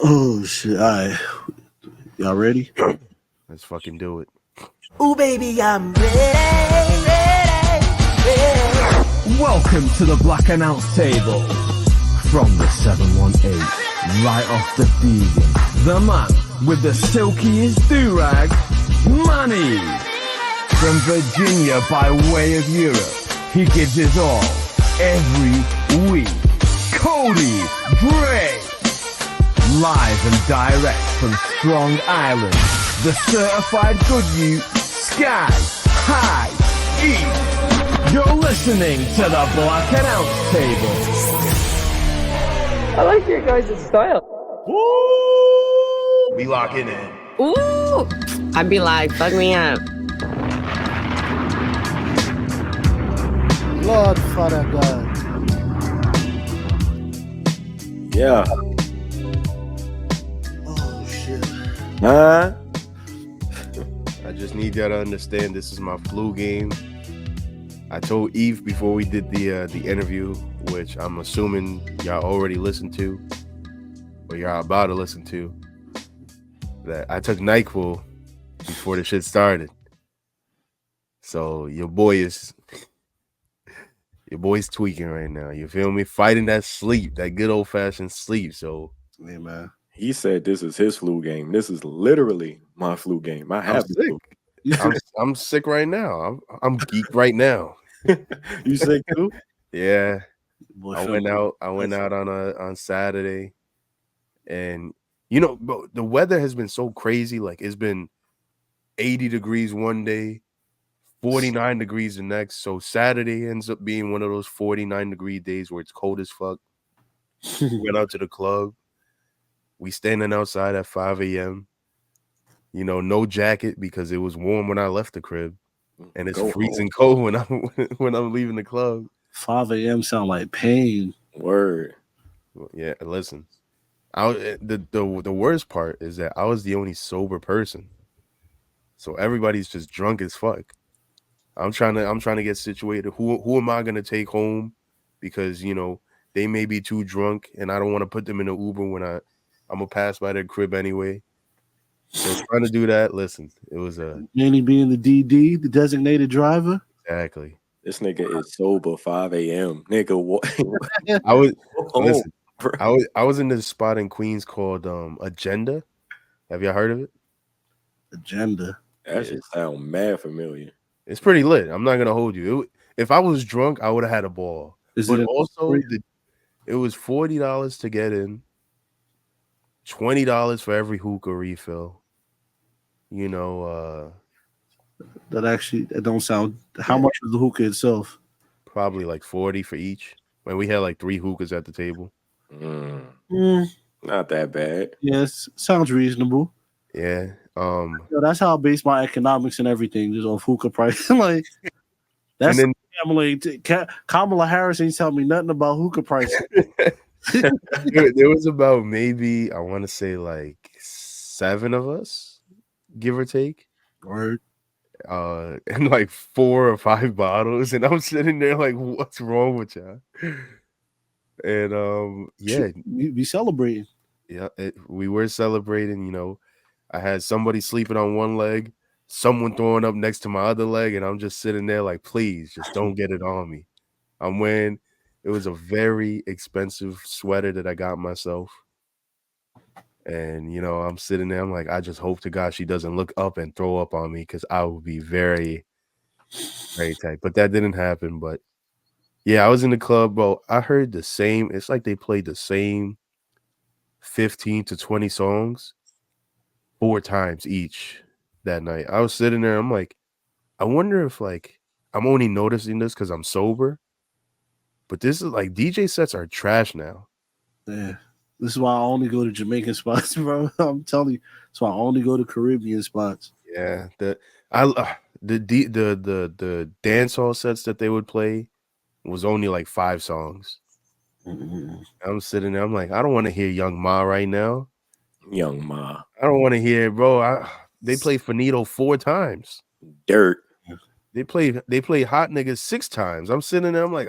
Oh shit! All right, y'all ready? Let's fucking do it. Ooh, baby, I'm ready, ready, ready. Welcome to the Black Announce Table. From the 718, right off the vegan, the man with the silkiest do-rag, Manny. From Virginia by way of Europe, he gives his all every week. Codie Gray. Live and direct from Strong Island, the certified good you, Sky High East. You're listening to the Black Announce Table. I like your guys' style. Woo! We locking in. Ooh! I'd be like, fuck me up. Lord, Father God. Yeah. Oh shit! Huh? I just need y'all to understand this is my flu game. I told Eve before we did the interview, which I'm assuming y'all already listened to, or y'all about to listen to, that I took NyQuil before the shit started. So your boy's tweaking right now. You feel me? Fighting that sleep, that good old fashioned sleep. So Hey man, He said this is his flu game. This is literally my flu game. I I'm have the flu. sick. I'm sick right now. I'm geeked right now. You sick too? Yeah. boy, I feel went me. out on Saturday, and bro, the weather has been so crazy. Like it's been 80 degrees one day, 49 degrees the next. So Saturday ends up being one of those 49-degree days where it's cold as fuck. Went out to the club. We standing outside at 5 a.m. No jacket because it was warm when I left the crib, and it's Go freezing cold when I'm leaving the club. 5 a.m. sound like pain. Word. Yeah, listen. The worst part is that I was the only sober person, so everybody's just drunk as fuck. I'm trying to get situated. Who am I gonna take home? Because they may be too drunk, and I don't want to put them in an Uber when I'm gonna pass by their crib anyway. So trying to do that. Listen, it was Manny being the DD, the designated driver. exactly. This nigga is sober 5 a.m. Nigga, what? I was Oh, listen. bro. I was in this spot in Queens called Agenda. Have y'all heard of it? Agenda. That shit sound mad familiar. It's pretty lit. I'm not gonna hold you. If I was drunk, I would have had a ball. Is But it also, it was $40 to get in, $20 for every hookah refill. that don't sound? How much was the hookah itself? Probably like 40 for each. And we had like 3 hookahs at the table. Not that bad. Yes, sounds reasonable. Yeah. That's how I base my economics and everything, just off hookah price. Like that's And Kamala Harris ain't telling me nothing about hookah prices. there was about maybe, I want to say like 7 of us, give or take. Word. And like 4 or 5 bottles, and I'm sitting there like, what's wrong with y'all? And yeah, we be celebrating. yeah, we were celebrating. I had somebody sleeping on one leg, someone throwing up next to my other leg, and I'm just sitting there like, please, just don't get it on me. I'm wearing, it was a very expensive sweater that I got myself. And, I'm sitting there, I'm like, I just hope to God she doesn't look up and throw up on me, because I would be very, very tight. But that didn't happen. But yeah, I was in the club, bro. I heard the same, it's like they played the same 15 to 20 songs 4 times each that night. I was sitting there, I'm like, I wonder if like I'm only noticing this because I'm sober. But this is like, DJ sets are trash now. Yeah. This is why I only go to Jamaican spots, bro. I'm telling you, that's why I only go to Caribbean spots. Yeah, the dance hall sets that they would play was only like 5 songs. Mm-hmm. I'm sitting there, I'm like, I don't want to hear Young Ma right now. Young Ma. I don't want to hear, bro. They play Finito 4 times. Dirt. They play Hot Niggas 6 times. I'm sitting there, I'm like,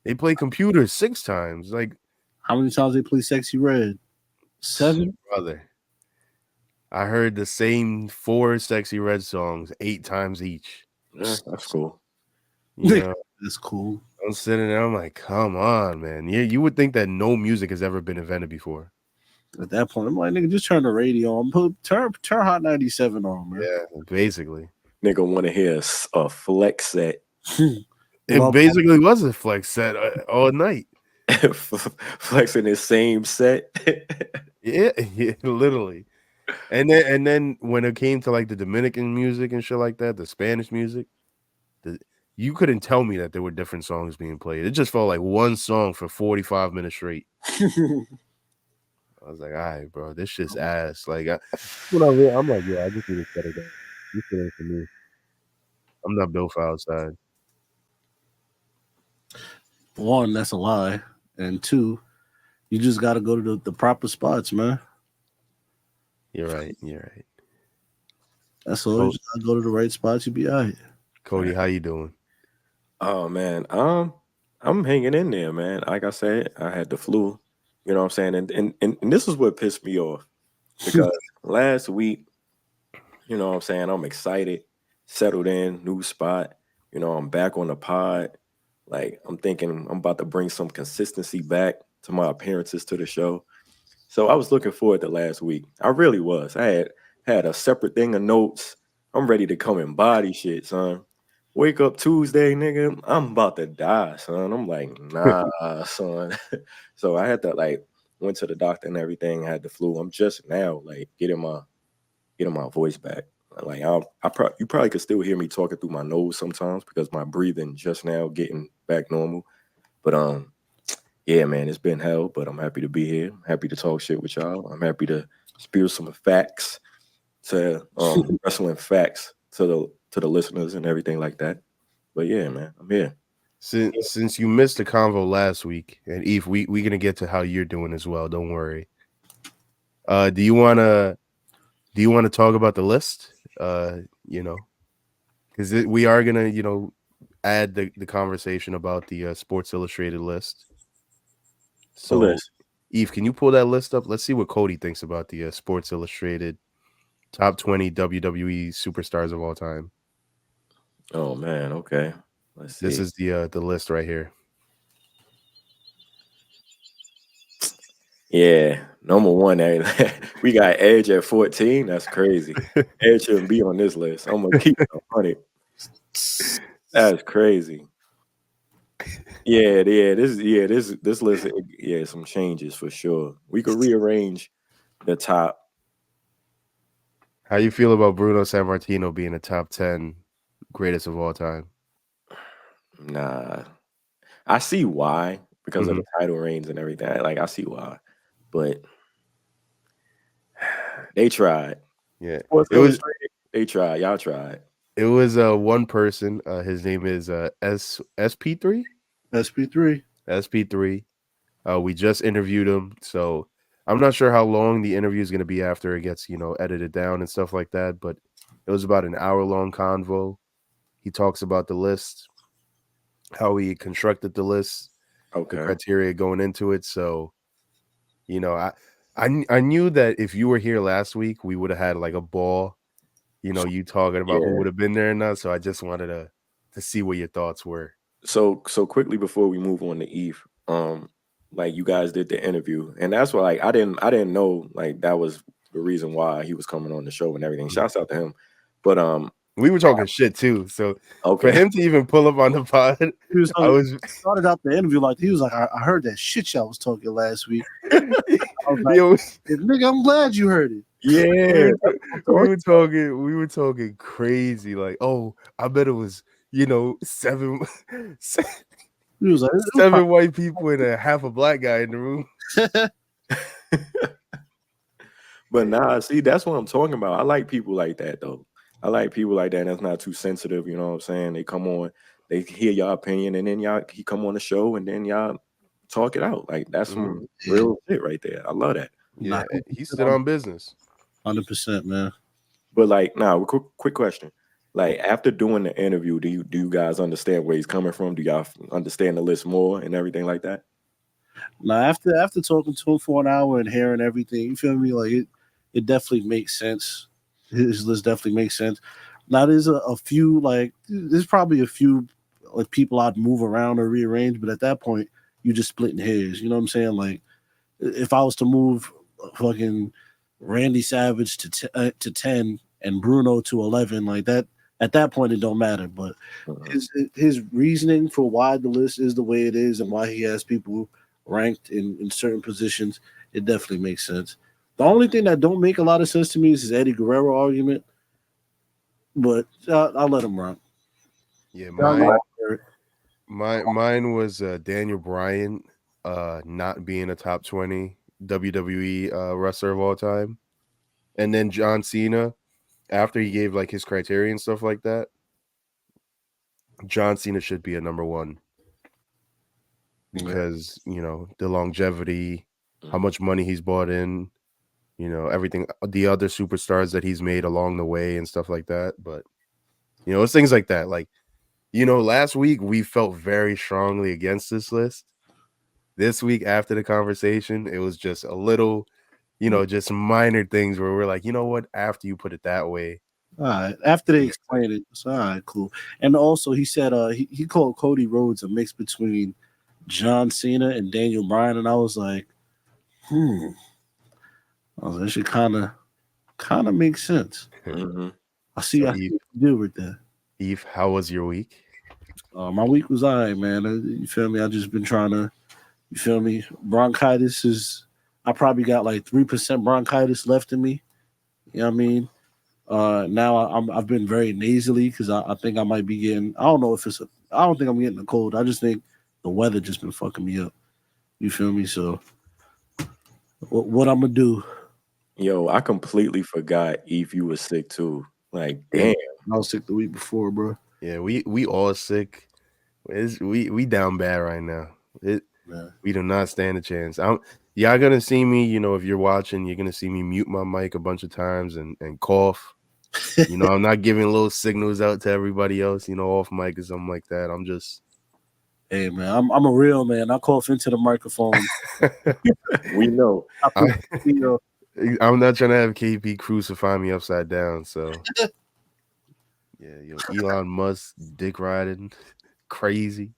they play Computers 6 times. Like, how many times they play Sexy Red? 7? Brother. I heard the same 4 Sexy Red songs 8 times each. Yeah, that's cool. You know, That's cool. I'm sitting there, I'm like, come on, man. You would think that no music has ever been invented before. At that point, I'm like, nigga, just turn the radio on. Turn Hot 97 on, man. Yeah, basically. Nigga want to hear a flex set. It basically was a flex set all night. Flexing his same set. Yeah, literally. And then when it came to like the Dominican music and shit like that, the Spanish music, you couldn't tell me that there were different songs being played. It just felt like one song for 45 minutes straight. I was like, all right, bro, this shit's ass. Like, I'm like, yeah, I just need to set it down. This shit ain't for me. I'm not built for outside. 1, that's a lie. And 2, you just got to go to the proper spots, man. You're right. That's all. You just got to go to the right spots. You be all right. Cody, how you doing? Oh man, I'm hanging in there, man. Like I said, I had the flu. You know what I'm saying? And this is what pissed me off. Because last week, you know what I'm saying, I'm excited, settled in, new spot. You know, I'm back on the pod. Like, I'm thinking I'm about to bring some consistency back to my appearances to the show. So I was looking forward to last week. I really was. I had a separate thing of notes. I'm ready to come and body shit, son. Wake up Tuesday, nigga, I'm about to die, son. I'm like, nah, son. So I had to went to the doctor and everything, had the flu. I'm just now getting my voice back. Like you probably could still hear me talking through my nose sometimes because my breathing just now getting back normal. But yeah, man, it's been hell, but I'm happy to be here. I'm happy to talk shit with y'all. I'm happy to spew some facts to wrestling facts to the listeners and everything like that. But yeah, man, I'm here. Since you missed the convo last week, and Eve, we're gonna get to how you're doing as well. Don't worry. Do you wanna talk about the list? You know, because we are gonna, add the conversation about the Sports Illustrated list. So, Eve, can you pull that list up? Let's see what Cody thinks about the Sports Illustrated top 20 WWE superstars of all time. Oh man, okay. Let's see. This is the list right here. Yeah, number 1, we got Edge at 14. That's crazy. Edge shouldn't be on this list. I'm gonna keep it on it. That's crazy. Yeah. This list. Yeah, some changes for sure. We could rearrange the top. How you feel about Bruno Sammartino being a top 10 greatest of all time? Nah, I see why because of the title reigns and everything. I see why, but they tried. Yeah, they tried. Y'all tried. It was one person. His name is SP3. SP3. We just interviewed him, so I'm not sure how long the interview is going to be after it gets edited down and stuff like that. But it was about an hour-long convo. He talks about the list, how he constructed the list, the criteria going into it. So, I knew that if you were here last week, we would have had like a ball. You talking about who would have been there and not. So I just wanted to see what your thoughts were. So quickly before we move on to Eve, you guys did the interview, and that's why I didn't know that was the reason why he was coming on the show and everything. Shouts out to him. But we were talking shit too. So for him to even pull up on the pod, started out the interview he was like, I heard that shit y'all was talking last week. I was like, nigga, I'm glad you heard it. Yeah, we were talking crazy. Like, oh, I bet it was 7 white people and a half a black guy in the room. But nah, see, that's what I'm talking about. I like people like that though. I like people like that. That's not too sensitive. You know what I'm saying? They come on, they hear your opinion, and then he come on the show, and then y'all talk it out. That's some real shit right there. I love that. Yeah, he stood on business. 100%, man. But quick question. After doing the interview, do you guys understand where he's coming from? Do y'all understand the list more and everything like that? Now after talking to him for an hour and hearing everything, you feel me? Like it definitely makes sense. His list definitely makes sense. Now there's a few like there's probably a few like people I'd move around or rearrange, but at that point you just splitting hairs. You know what I'm saying? Like if I was to move fucking Randy Savage to 10 and Bruno to 11, like that. At that point, it don't matter. But his reasoning for why the list is the way it is and why he has people ranked in certain positions, it definitely makes sense. The only thing that don't make a lot of sense to me is his Eddie Guerrero argument. But I'll let him run. Yeah, mine was Daniel Bryan not being a top 20 WWE wrestler of all time. And then John Cena, after he gave like his criteria and stuff like that, John Cena should be a number one because the longevity, how much money he's bought in, everything, the other superstars that he's made along the way and stuff like that. But it's things like that. Like last week we felt very strongly against this list. This week after the conversation, it was just a little. Just minor things where we're like, you know what? After you put it that way, all right. After they explained it, it's all right, cool. And also, he said he called Cody Rhodes a mix between John Cena and Daniel Bryan, and I was like, I was like, that should kind of make sense. Mm-hmm. I see what you do with that. Eve, how was your week? My week was all right, man. You feel me? I just been trying to, you feel me? Bronchitis is. I probably got like 3% bronchitis left in me. You know what I mean? Now I've been very nasally because I think I might be getting. I don't know if it's. I don't think I'm getting a cold. I just think the weather just been fucking me up. You feel me? So what I'm gonna do? Yo, I completely forgot if you were sick too. Like, damn, I was sick the week before, bro. Yeah, we all sick. We down bad right now. We do not stand a chance. Y'all gonna see me, if you're watching, you're gonna see me mute my mic a bunch of times and cough. I'm not giving little signals out to everybody else, off mic or something like that. I'm just hey man, I'm a real man. I cough into the microphone. We know. I'm not trying to have KP crucify me upside down, so yeah, Elon Musk dick riding crazy.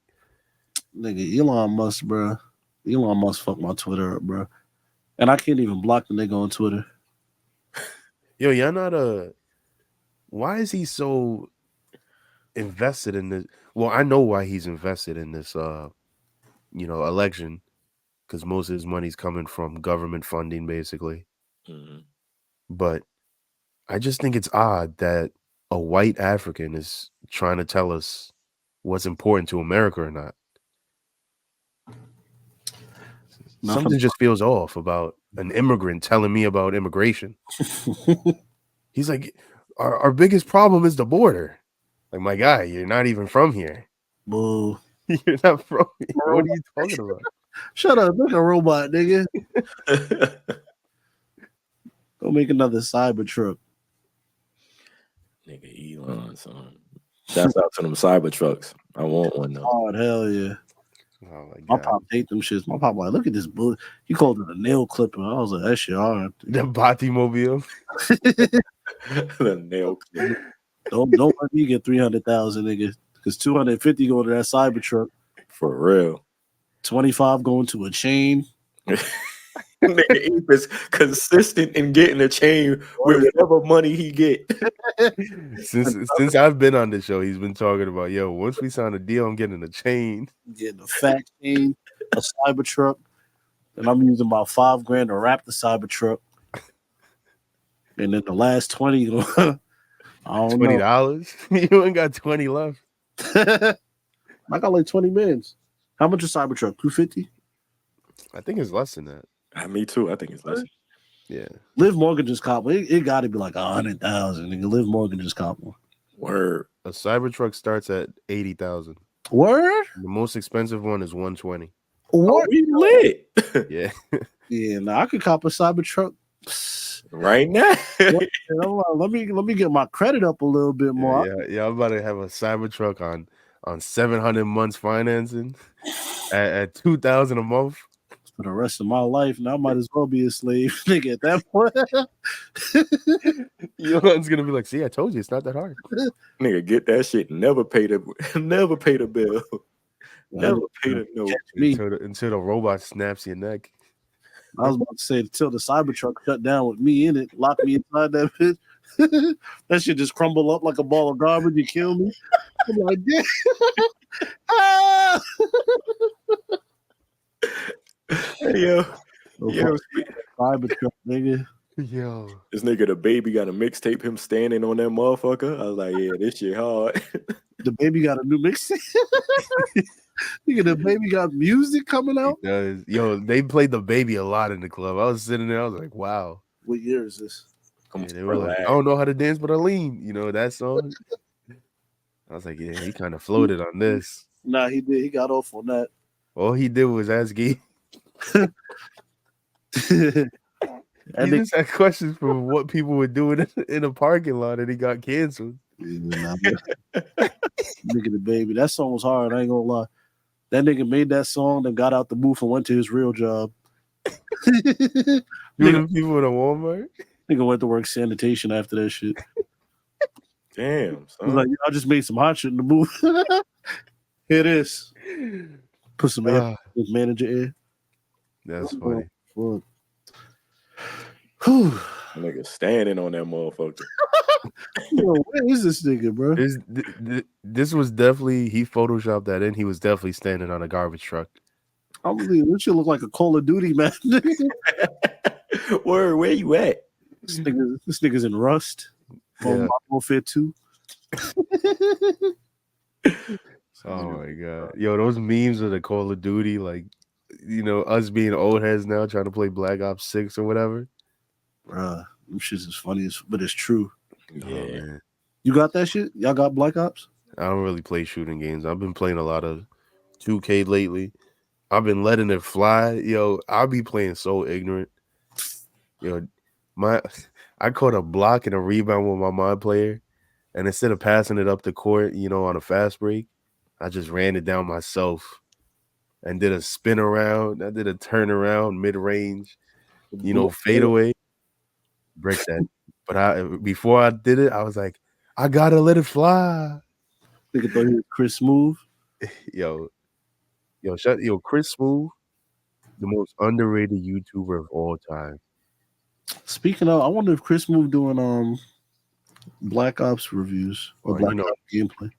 Nigga, Elon Musk, bro. Elon Musk fucked my Twitter up, bro. And I can't even block the nigga on Twitter. Yo, y'all not why is he so invested in this? Well, I know why he's invested in this election, because most of his money's coming from government funding, basically. Mm-hmm. But I just think it's odd that a white African is trying to tell us what's important to America or not. Something just feels off about an immigrant telling me about immigration. He's like, our biggest problem is the border. Like, my guy, you're not even from here. Boo. You're not from here. What are you talking about? Shut up. Look a robot, nigga. Go make another Cybertruck. Nigga, Elon, son. Shouts out to them Cybertrucks. I want one, though. Oh, hell yeah. Oh my God. My pop hate them shits. My pop like, look at this bullet. He called it a nail clipper. I was like, that shit hard. The Batimobile. The nail clipper. Don't let me get 300,000, nigga. Because 250 go to that Cybertruck. For real. 25 going to a chain. Nigga Ape is consistent in getting a chain with whatever money he get. Since I've been on the show, he's been talking about, yo, once we sign a deal, I'm getting a chain. Getting a fat chain, a Cybertruck, and I'm using about $5,000 to wrap the Cybertruck. And then the last 20, I don't know. $20? You ain't got 20 left. I got like 20 mins. How much is Cybertruck? 250? I think it's less than that. Me too. I think it's less. Yeah. Liv Morgan just cop one. It got to be like 100,000. Nigga, Liv Morgan just cop one. Word. A Cybertruck starts at 80,000. Word? The most expensive one is 120. What? Oh, we lit. Yeah. Yeah, now I could cop a Cybertruck right now. Let me get my credit up a little bit more. Yeah. I'm about to have a Cybertruck on 700 months financing at $2,000 a month. for the rest of my life. Now I might as well be a slave, nigga. At that point, Elon's gonna be like, "See, I told you, it's not that hard." Nigga, get that shit. Never pay the bill. Never pay the note. me. Until the robot snaps your neck. I was about to say until the Cybertruck shut down with me in it, lock me inside that bitch. That shit just crumble up like a ball of garbage. You kill me. I'm like, yeah. Ah! Hey, yo, Cybertruck, nigga. Yo, this nigga DaBaby got a mixtape. Him standing on that motherfucker. I was like, yeah, this shit hard. DaBaby got a new mixtape. Nigga, DaBaby got music coming out. he does. Yo, they played DaBaby a lot in the club. I was sitting there. I was like, wow. What year is this? Yeah, they were like, I don't know how to dance, but I lean. You know that song. I was like, yeah, he kind of floated on this. Nah, he did. He got off on that. All he did was ask Gee. And He just had questions for what people were doing in a parking lot, and he got canceled. Nigga, DaBaby. That song was hard. I ain't gonna lie. That nigga made that song, then got out the booth and went to his real job. You know people in a Walmart? Nigga went to work sanitation after that shit. Damn, He's son. like, I just made some hot shit in the booth. Here it is. Put some air with manager ear. That's funny. Fuck. Whew. Nigga standing on that motherfucker. Yo, where is this nigga, bro? This was definitely, he photoshopped that in. He was definitely standing on a garbage truck. I believe this shit look like a Call of Duty man. Word, where you at? This nigga's in Rust. Yeah. On Modern Warfare 2. Oh my god. Yo, those memes of the Call of Duty, like, you know, us being old heads now trying to play Black Ops 6 or whatever. Bruh, them shits is funny, but it's true. Yeah. Oh, man. You got that shit? Y'all got Black Ops? I don't really play shooting games. I've been playing a lot of 2K lately. I've been letting it fly. Yo, I'll be playing so ignorant. Yo, I caught a block and a rebound with my mod player, and instead of passing it up the court, you know, on a fast break, I just ran it down myself and did a spin around. I did a turn around mid range, you know, fade away, break that. But before I did it, I was like, I gotta let it fly. Nigga thought he was Chris Smooth. Yo, Chris Smooth, the most underrated YouTuber of all time. Speaking of, I wonder if Chris Smooth doing Black Ops reviews or Black Ops gameplay.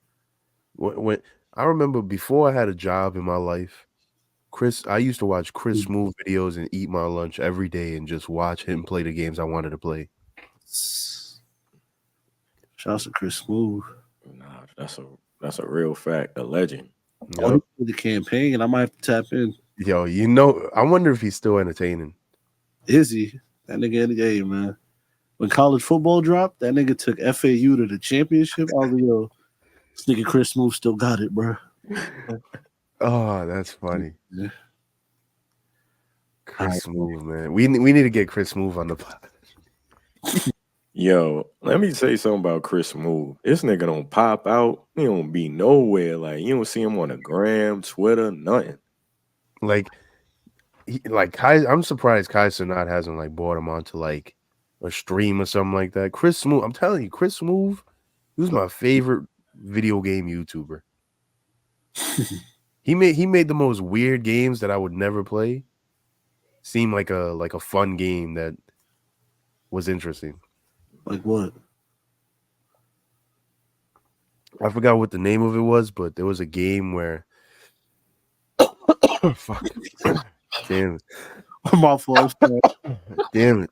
When I remember before I had a job in my life, I used to watch Chris Smooth videos and eat my lunch every day and just watch him play the games I wanted to play. Shouts to Chris Smooth. Nah, that's a real fact. A legend. Oh, he did the campaign, I might have to tap in. Yo, you know, I wonder if he's still entertaining. Is he? That nigga, hey, man. When college football dropped, that nigga took FAU to the championship. I was like, yo, this nigga Chris Smooth still got it, bro. Oh, that's funny. Yeah. Chris Smooth, man. We need to get Chris Smooth on the pod. Yo, let me say something about Chris Smooth. This nigga don't pop out. He don't be nowhere. Like, you don't see him on the gram, Twitter, nothing. I'm surprised Kai Cenat hasn't like brought him onto like a stream or something like that. Chris Smooth, I'm telling you, Chris Smooth, he was my favorite video game YouTuber. He made the most weird games that I would never play seem like a fun game that was interesting. Like what? I forgot what the name of it was, but there was a game where fuck. Damn it. My fault. Damn it.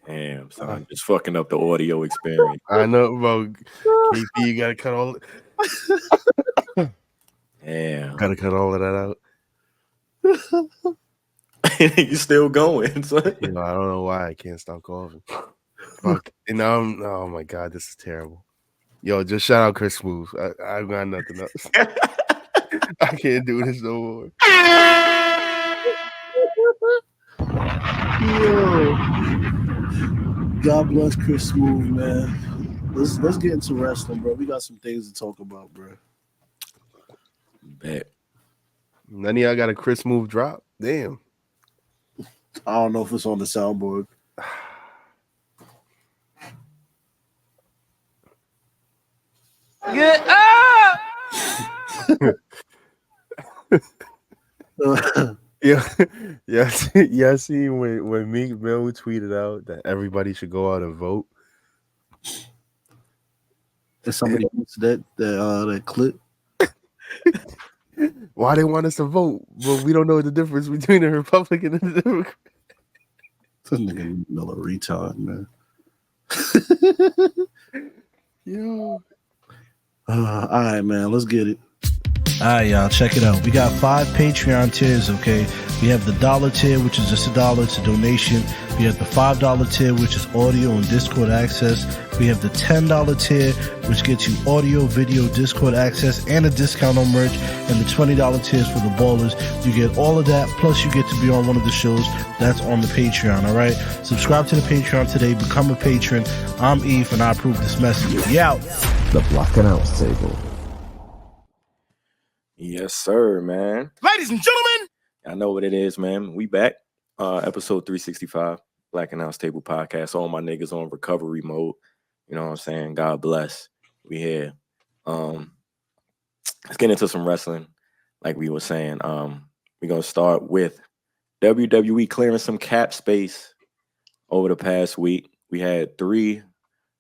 Damn, son, just fucking up the audio experience. I know, bro. KP, you gotta cut all. Damn, Gotta cut all of that out. you still going? Son. You know, I don't know why I can't stop coughing. Fuck. And now oh my god, this is terrible. Yo, just shout out Chris Smooth. I got nothing else. I can't do this no more. Yo. God bless Chris Smooth, man. Let's get into wrestling, bro. We got some things to talk about, bro. Bet. None of y'all got a Chris Smooth drop? Damn. I don't know if it's on the soundboard. Get up! Yeah, yeah. I seen when Meek Mill tweeted out that everybody should go out and vote. There's somebody else that clip. Why they want us to vote, but we don't know the difference between a Republican and a Democrat. This nigga Miller retard, man. Yo. All right, man. Let's get it. All right, y'all. Check it out. We got 5 Patreon tiers, okay? We have the $1 tier, which is just $1. It's a donation. We have the $5 tier, which is audio and Discord access. We have the $10 tier, which gets you audio, video, Discord access, and a discount on merch. And the $20 tiers for the ballers. You get all of that, plus you get to be on one of the shows that's on the Patreon, all right? Subscribe to the Patreon today. Become a patron. I'm Eve, and I approve this message. We out. The Black Announce Table. Yes, sir, man. Ladies and gentlemen, I know what it is, man. We back. Episode 365, Black Announce Table Podcast. All my niggas on recovery mode. You know what I'm saying? God bless. We here. Let's get into some wrestling. Like we were saying. We're gonna start with WWE clearing some cap space over the past week. We had 3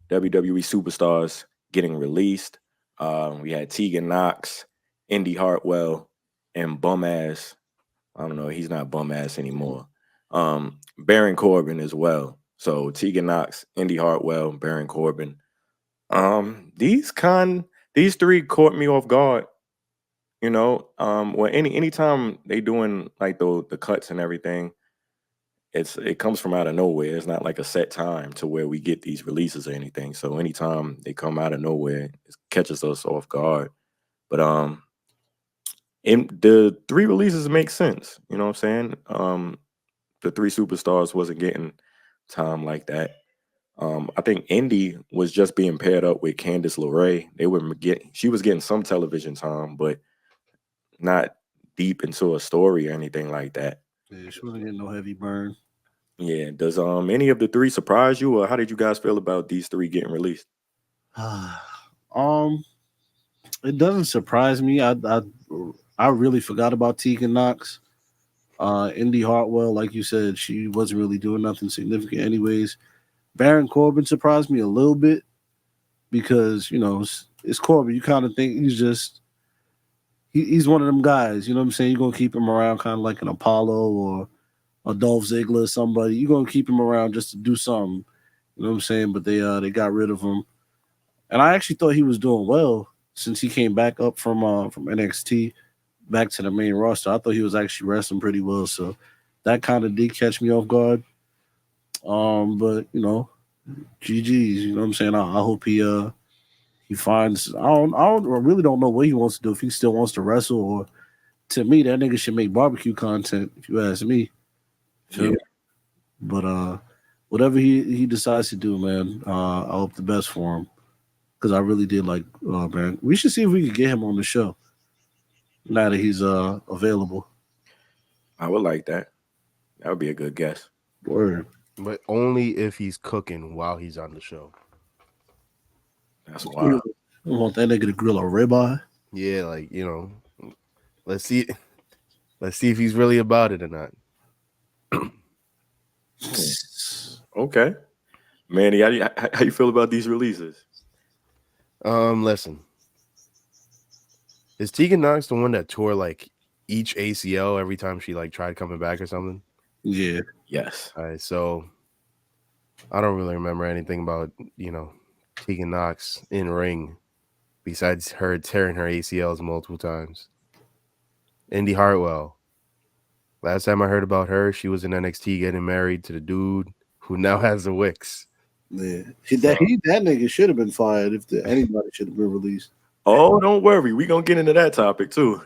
WWE superstars getting released. We had Tegan Knox, Indy Hartwell, and bum ass. I don't know. He's not bum ass anymore. Baron Corbin as well. So Tegan Knox, Indy Hartwell, Baron Corbin. These 3 caught me off guard. You know, well, anytime they doing like the cuts and everything, it comes from out of nowhere. It's not like a set time to where we get these releases or anything. So anytime they come out of nowhere, it catches us off guard. But the 3 releases make sense. You know what I'm saying? The 3 superstars wasn't getting time like that. I think Indy was just being paired up with Candice LeRae. She was getting some television time, but not deep into a story or anything like that. Yeah, she wasn't getting no heavy burn. Yeah. Does any of the 3 surprise you, or how did you guys feel about these 3 getting released? It doesn't surprise me. I really forgot about Tegan Knox. Indy Hartwell, like you said, she wasn't really doing nothing significant anyways. Baron Corbin surprised me a little bit because, you know, it's Corbin. You kind of think he's one of them guys, you know what I'm saying? You're going to keep him around kind of like an Apollo or a Dolph Ziggler or somebody. You're going to keep him around just to do something, you know what I'm saying? But they got rid of him. And I actually thought he was doing well since he came back up from NXT back to the main roster. I thought he was actually wrestling pretty well, so that kind of did catch me off guard. But you know, GGs. You know what I'm saying? I hope he finds. I really don't know what he wants to do. If he still wants to wrestle, or to me, that nigga should make barbecue content. If you ask me. Yeah. But whatever he decides to do, man, I hope the best for him. Because I really did like Baron. We should see if we could get him on the show now that he's available. I would like that. That would be a good guess. Word. But only if he's cooking while he's on the show. That's wild. I want that nigga to grill a ribeye. Yeah, like, you know, let's see if he's really about it or not. Okay. Manny, how you feel about these releases? Listen. Is Tegan Knox the one that tore like each ACL every time she like tried coming back or something? Yeah. Yes. All right, so I don't really remember anything about, you know, Tegan Knox in ring besides her tearing her ACLs multiple times. Indy Hartwell. Last time I heard about her, she was in NXT getting married to the dude who now has the Wicks. Yeah. That nigga should have been fired if anybody should have been released. Oh, don't worry. We're going to get into that topic too.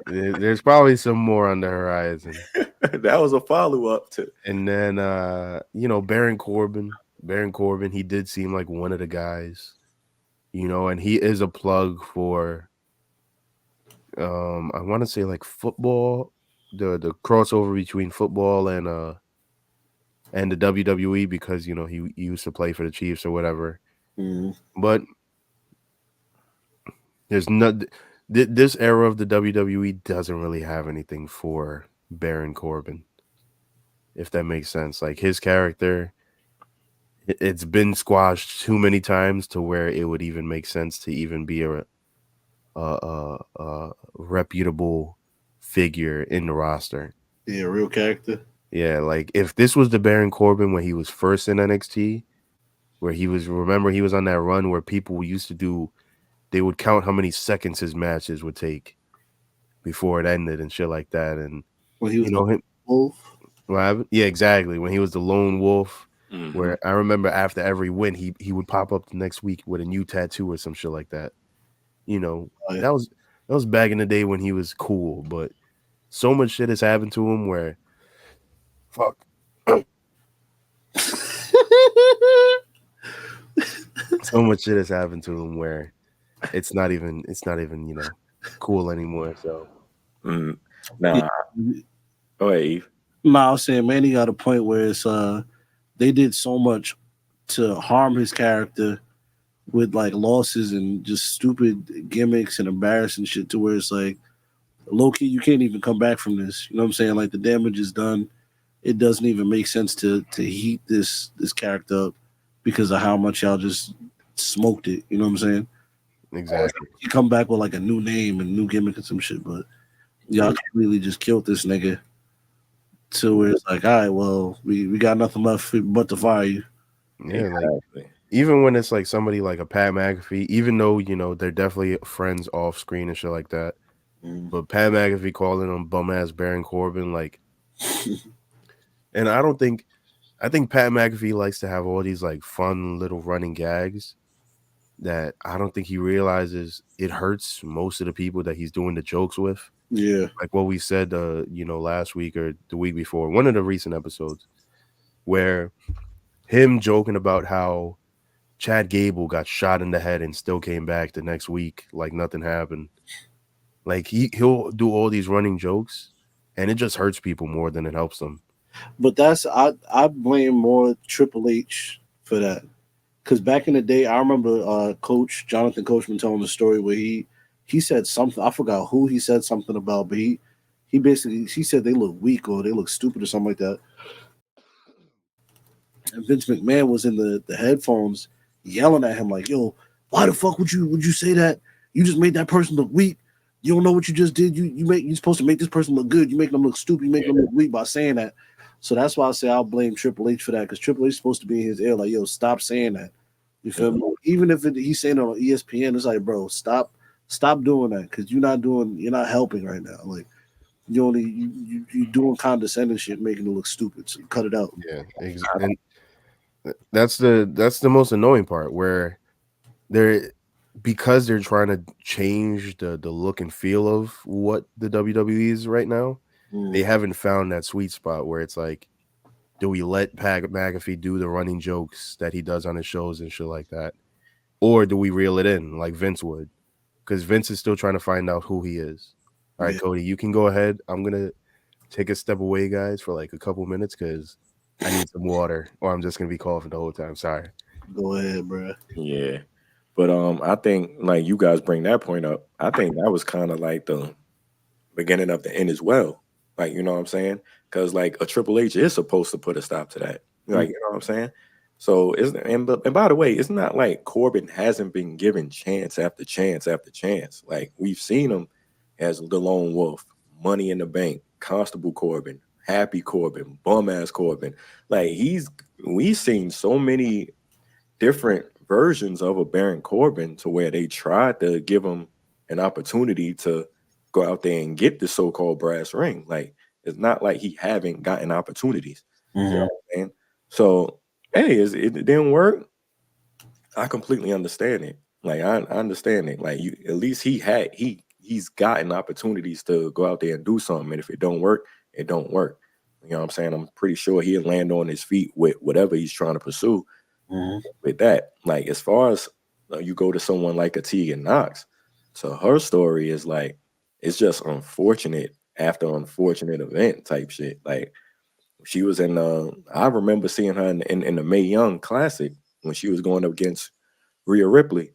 There's probably some more on the horizon. That was a follow-up to. And then, you know, Baron Corbin, he did seem like one of the guys, you know, and he is a plug for, I want to say like football the crossover between football and the WWE because he used to play for the Chiefs or whatever. Mhm. But there's not this era of the WWE doesn't really have anything for Baron Corbin, if that makes sense. Like his character, it's been squashed too many times to where it would even make sense to even be a reputable figure in the roster. Yeah, real character. Yeah, like if this was the Baron Corbin when he was first in NXT, where he was on that run where people used to do, they would count how many seconds his matches would take before it ended and shit like that. And When he was the wolf. Yeah, exactly. When he was the lone wolf, Mhm. where I remember after every win, he would pop up the next week with a new tattoo or some shit like that. That was back in the day when he was cool, but so much shit has happened to him where fuck. So much shit has happened to him where it's not even cool anymore. So nah. Go ahead, Eve. I was saying Manny got a point where it's they did so much to harm his character with like losses and just stupid gimmicks and embarrassing shit to where it's like low key you can't even come back from this. You know what I'm saying? Like the damage is done. It doesn't even make sense to heat this character up because of how much y'all just smoked it. You know what I'm saying? Exactly. You come back with like a new name and new gimmick and some shit, but y'all completely just killed this nigga to where it's like, all right, well, we got nothing left but to fire you. Yeah, like even when it's like somebody like a Pat McAfee, even though they're definitely friends off screen and shit like that, but Pat McAfee calling him bum ass Baron Corbin, like, and I think Pat McAfee likes to have all these like fun little running gags that I don't think he realizes it hurts most of the people that he's doing the jokes with. Yeah, like what we said, last week or the week before, one of the recent episodes, where him joking about how Chad Gable got shot in the head and still came back the next week like nothing happened. Like he'll do all these running jokes, and it just hurts people more than it helps them. But I blame more Triple H for that. Because back in the day, I remember Coach Jonathan Coachman telling the story where he said something. I forgot who he said something about, but he said they look weak or they look stupid or something like that. And Vince McMahon was in the headphones yelling at him like, "Yo, why the fuck would you say that? You just made that person look weak. You don't know what you just did. You're supposed to make this person look good. You make them look stupid. You make them look weak by saying that." So that's why I say I'll blame Triple H for that, because Triple H is supposed to be in his ear like, "Yo, stop saying that." You feel me? Even if he's saying it on ESPN, it's like, bro, stop doing that, because you're not helping right now. Like you doing condescending shit, making it look stupid. So cut it out. Yeah, exactly. And that's the most annoying part, where because they're trying to change the look and feel of what the WWE is right now. They haven't found that sweet spot where it's like, do we let Pat McAfee do the running jokes that he does on his shows and shit like that? Or do we reel it in like Vince would? Because Vince is still trying to find out who he is. All right, Cody, you can go ahead. I'm going to take a step away, guys, for like a couple minutes because I need some water, or I'm just going to be coughing the whole time. Sorry. Go ahead, bro. Yeah. But I think like you guys bring that point up. I think that was kind of like the beginning of the end as well. Like, you know what I'm saying? Because like a Triple H is supposed to put a stop to that. Like, you know what I'm saying? So and by the way, it's not like Corbin hasn't been given chance after chance after chance. Like we've seen him as the Lone Wolf, Money in the Bank, Constable Corbin, Happy Corbin, Bum Ass Corbin. Like we've seen so many different versions of a Baron Corbin to where they tried to give him an opportunity to go out there and get the so-called brass ring. Like it's not like he haven't gotten opportunities. You know what I'm saying? So hey, it didn't work. I completely understand it. Like I understand it. Like you, at least he's gotten opportunities to go out there and do something. And if it don't work, it don't work. You know what I'm saying? I'm pretty sure he'll land on his feet with whatever he's trying to pursue. With that, like as far as you go to someone like a Tegan Knox, so her story is like, it's just unfortunate after unfortunate event type shit. Like she was in I remember seeing her in the Mae Young Classic when she was going up against Rhea Ripley.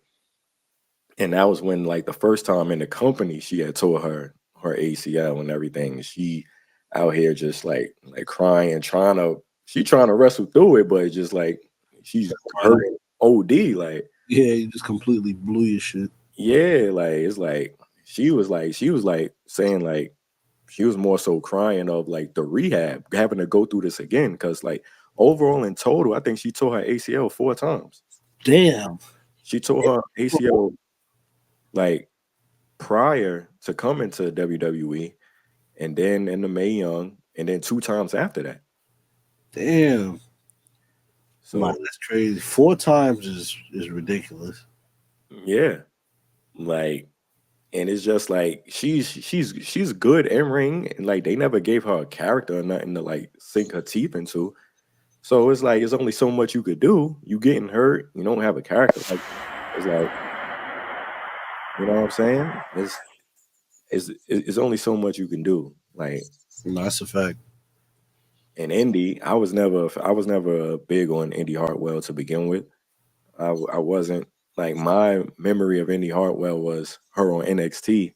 And that was when, like, the first time in the company she had tore her ACL and everything. She out here just like crying, trying to wrestle through it, but just like she's hurting OD. Like, Yeah, you just completely blew your shit. yeah, like it's like she was saying like she was more so crying of like the rehab, having to go through this again. Because like overall in total, I think she tore her ACL 4 times. Damn. She tore her ACL like prior to coming to WWE, and then in the Mae Young, and then 2 times after that. Damn. So Wow, that's crazy. 4 times is ridiculous. yeah, like, and it's just like she's good in ring, and like they never gave her a character or nothing to like sink her teeth into. So it's like it's only so much you could do. You getting hurt, you don't have a character. Like it's like, you know what I'm saying? It's only so much you can do. Like, No, that's a fact. in Indy, I was never big on Indy Hartwell to begin with. I wasn't, like, my memory of Indy Hartwell was her on NXT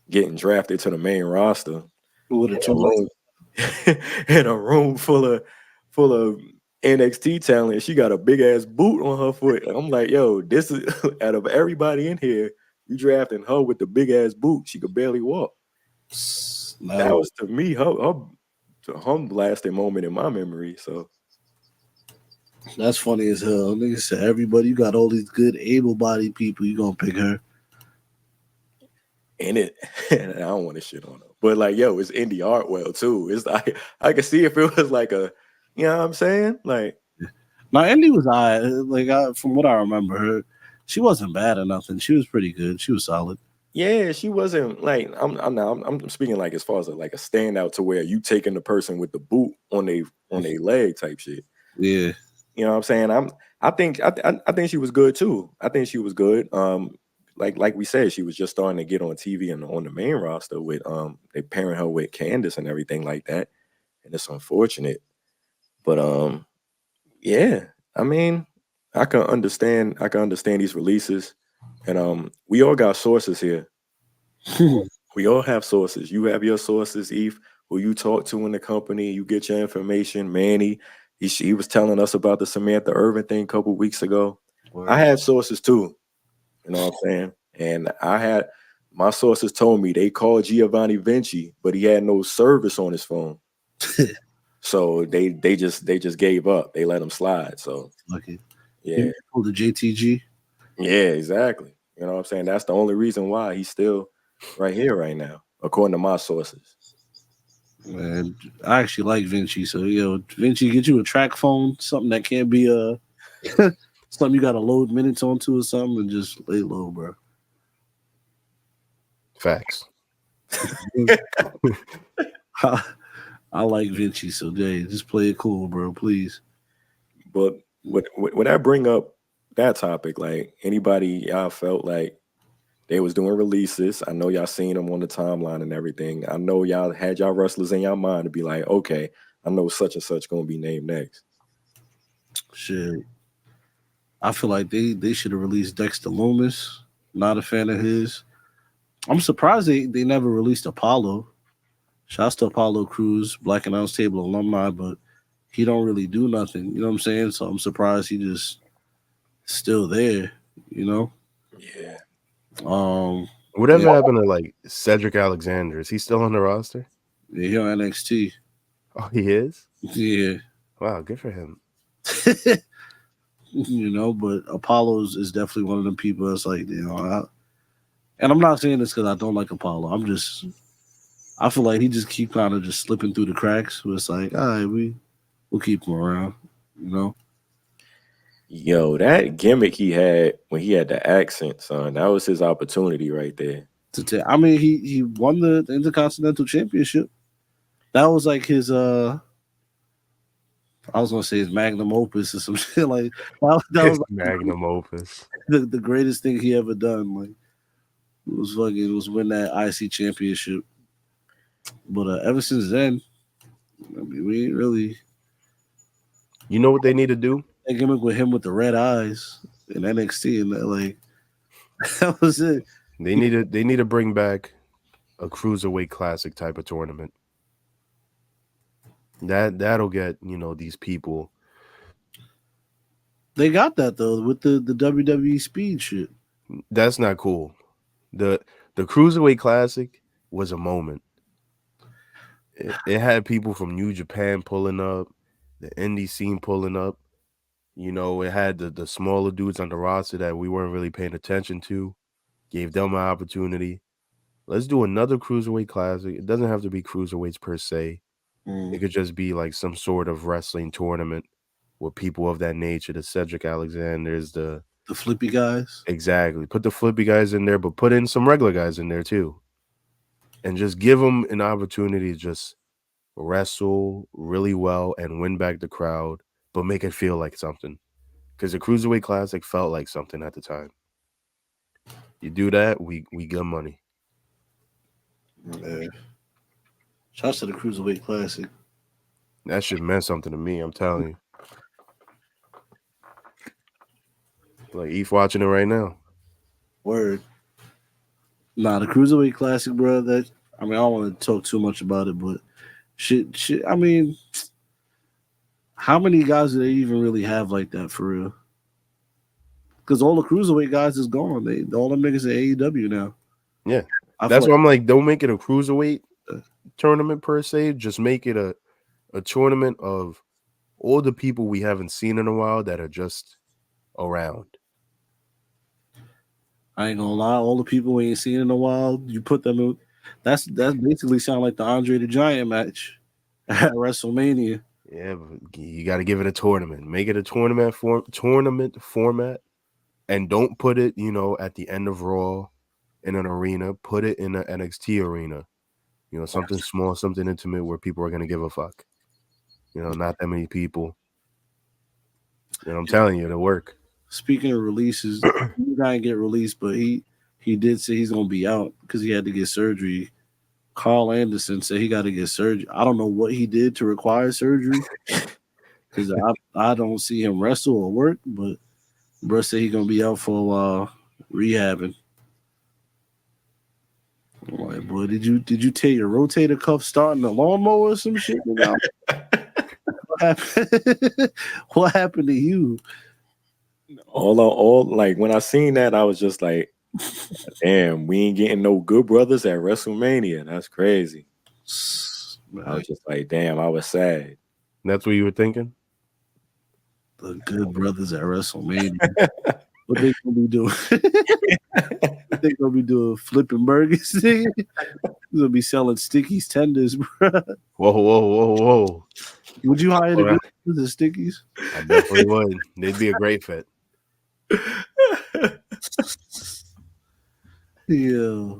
getting drafted to the main roster With a two in a room full of NXT talent. She got a big ass boot on her foot. And I'm like, yo, this is out of everybody in here, you drafting her with the big ass boot. She could barely walk. No. That was, to me, her blasting moment in my memory. So That's funny as hell. Nigga said everybody, you got all these good able-bodied people, you gonna pick her. and I don't want to shit on her, but like, yo, it's Indy Hartwell too. It's like I could see if it was like a, you know what I'm saying? Like, Now Indy was from what I remember, her, she wasn't bad or nothing. She was pretty good. She was solid. yeah, she wasn't like, I'm speaking like as far as like a standout to where you taking the person with the boot on their leg type shit. Yeah. You know what I'm saying? I think she was good too. I think she was good. Like we said, she was just starting to get on TV and on the main roster with they pairing her with Candace and everything like that. And it's unfortunate. But yeah, I mean, I can understand these releases. And we all got sources here. We all have sources. You have your sources, Eve, who you talk to in the company, you get your information. Manny, he was telling us about the Samantha Irvin thing a couple weeks ago. Word. I had sources too. You know what I'm saying? And my sources told me they called Giovanni Vinci, but he had no service on his phone. So they just gave up. They let him slide. So Lucky. yeah. Pull the JTG. Yeah, exactly. You know what I'm saying? That's the only reason why he's still right here right now, according to my sources. Man, I actually like Vinci. So, Vinci, get you a track phone, something that can't be something you got to load minutes onto or something, and just lay low, bro. Facts. I like Vinci, so Jay, just play it cool, bro, please. But when I bring up that topic, like, anybody y'all felt like they was doing releases, I know y'all seen them on the timeline and everything. I know y'all had y'all wrestlers in your mind to be like, okay, I know such and such gonna be named next. Shit. I feel like they should have released Dexter Loomis. Not a fan of his. I'm surprised they never released Apollo. Shouts to Apollo Crews, Black Announce Table alumni, but he don't really do nothing. You know what I'm saying? So I'm surprised he just still there, you know? Yeah. Whatever happened to like Cedric Alexander? Is he still on the roster? Yeah, he on NXT. Oh, he is? Yeah. Wow, good for him. But Apollo is definitely one of them people that's like, and I'm not saying this because I don't like Apollo. I feel like he just keep kind of just slipping through the cracks. Where it's like, all right, we'll keep him around, Yo, that gimmick he had when he had the accent, son, that was his opportunity right there. He won the Intercontinental Championship. That was like his I was gonna say his magnum opus or some shit like that was like magnum opus. The greatest thing he ever done. Like it was win that IC championship. But ever since then, I mean, we ain't really You know what they need to do? that gimmick with him with the red eyes in NXT, and that, like that was it. They need to bring back a cruiserweight classic type of tournament. That'll get, you know, these people. They got that though with the WWE speed shit. That's not cool. The cruiserweight classic was a moment. It had people from New Japan pulling up, the indie scene pulling up. You know, it had the smaller dudes on the roster that we weren't really paying attention to. Gave them an opportunity. Let's do another cruiserweight classic. It doesn't have to be cruiserweights per se. It could just be like some sort of wrestling tournament with people of that nature. The Cedric Alexanders, the flippy guys. Exactly. Put the flippy guys in there, but put in some regular guys in there too. And just give them an opportunity to just wrestle really well and win back the crowd, but make it feel like something. Because the Cruiserweight Classic felt like something at the time. You do that, we get money. Yeah. Shouts to the Cruiserweight Classic. That shit meant something to me, I'm telling you. Like, Eve watching it right now. Word. Nah, the Cruiserweight Classic, bro. That I don't want to talk too much about it, but shit. I mean, how many guys do they even really have like that for real? Because all the Cruiserweight guys is gone. All them niggas at AEW now. Yeah. That's why I'm like, don't make it a Cruiserweight tournament per se. Just make it a tournament of all the people we haven't seen in a while that are just around. I ain't gonna lie, all the people we ain't seen in a while, you put them in. That's basically sound like the Andre the Giant match at WrestleMania. Yeah, but you got to give it a tournament. Make it a tournament format, and don't put it, you know, at the end of Raw in an arena. Put it in an NXT arena. You know, something small, something intimate where people are gonna give a fuck. You know, not that many people. You know, I'm telling you, it'll work. Speaking of releases, he didn't get released, but he did say he's gonna be out because he had to get surgery. Carl Anderson said he got to get surgery. I don't know what he did to require surgery because I don't see him wrestle or work, but bro said he's gonna be out for a while rehabbing. I'm like, boy, did you tear your rotator cuff starting the lawnmower or some shit? What happened? What happened to you? All like when I seen that, I was just like, damn, we ain't getting no Good Brothers at WrestleMania. That's crazy. I was just like, damn, I was sad. That's what you were thinking? The Good Brothers at WrestleMania. What they gonna be doing? They gonna be doing flipping burgers. They're gonna be selling Stickies tenders, bro. Whoa. Would you hire the Good Brothers at Stickies? I definitely would. They'd be a great fit. Yeah.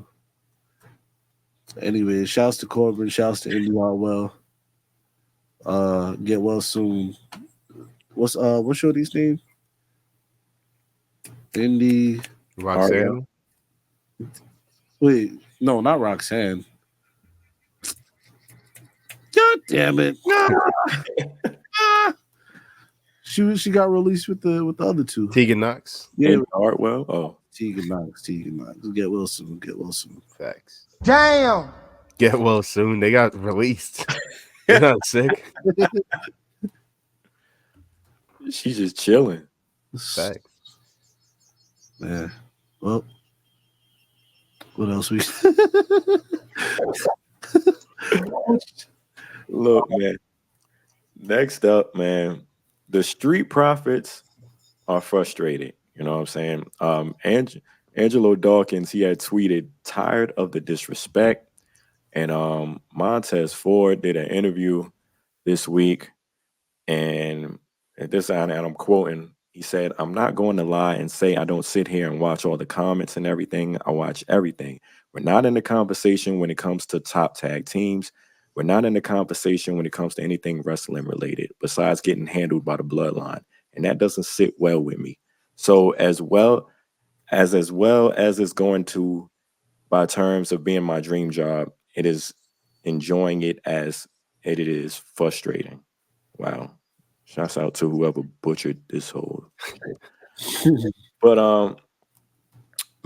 Anyway, shouts to Corbin, shouts to Indy Hartwell. Get well soon. What's Shorty's name? Indy Roxanne? Wait, no, not Roxanne. God damn it. She got released with the other two. Tegan Knox? Yeah, Hartwell. Oh. Tegan Knox. Get well soon. Facts. Damn. Get well soon. They got released. They're not sick. She's just chilling. Facts. Yeah. Well, what else we Look, man. Next up, man, the Street Profits are frustrated. You know what I'm saying? Angelo Dawkins, he had tweeted, tired of the disrespect. And Montez Ford did an interview this week. And I'm quoting, he said, "I'm not going to lie and say I don't sit here and watch all the comments and everything. I watch everything. We're not in the conversation when it comes to top tag teams. We're not in the conversation when it comes to anything wrestling related, besides getting handled by the bloodline. And that doesn't sit well with me. So as well as it's going to, by terms of being my dream job, it is enjoying it as it is frustrating. Wow. Shouts out to whoever butchered this whole. But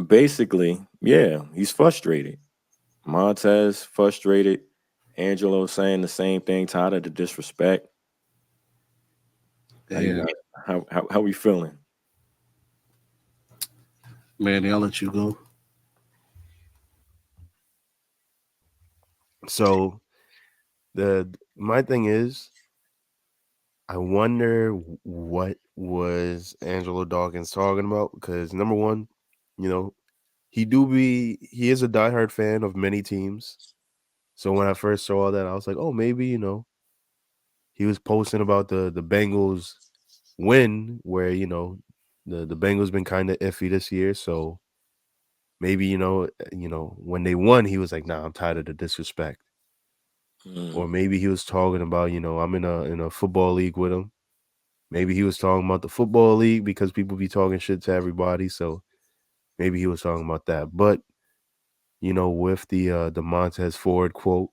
basically, yeah, he's frustrated. Montez frustrated. Angelo saying the same thing, tired of the disrespect. Yeah. How we feeling? Manny, I'll let you go. So my thing is, I wonder what was Angelo Dawkins talking about, because number one, he is a diehard fan of many teams. So when I first saw that, I was like, oh, maybe, he was posting about the Bengals win, where, the Bengals been kind of iffy this year. So maybe, when they won, he was like, nah, I'm tired of the disrespect. Or maybe he was talking about, I'm in a football league with him. Maybe he was talking about the football league because people be talking shit to everybody. So maybe he was talking about that. But, with the Montez Ford quote,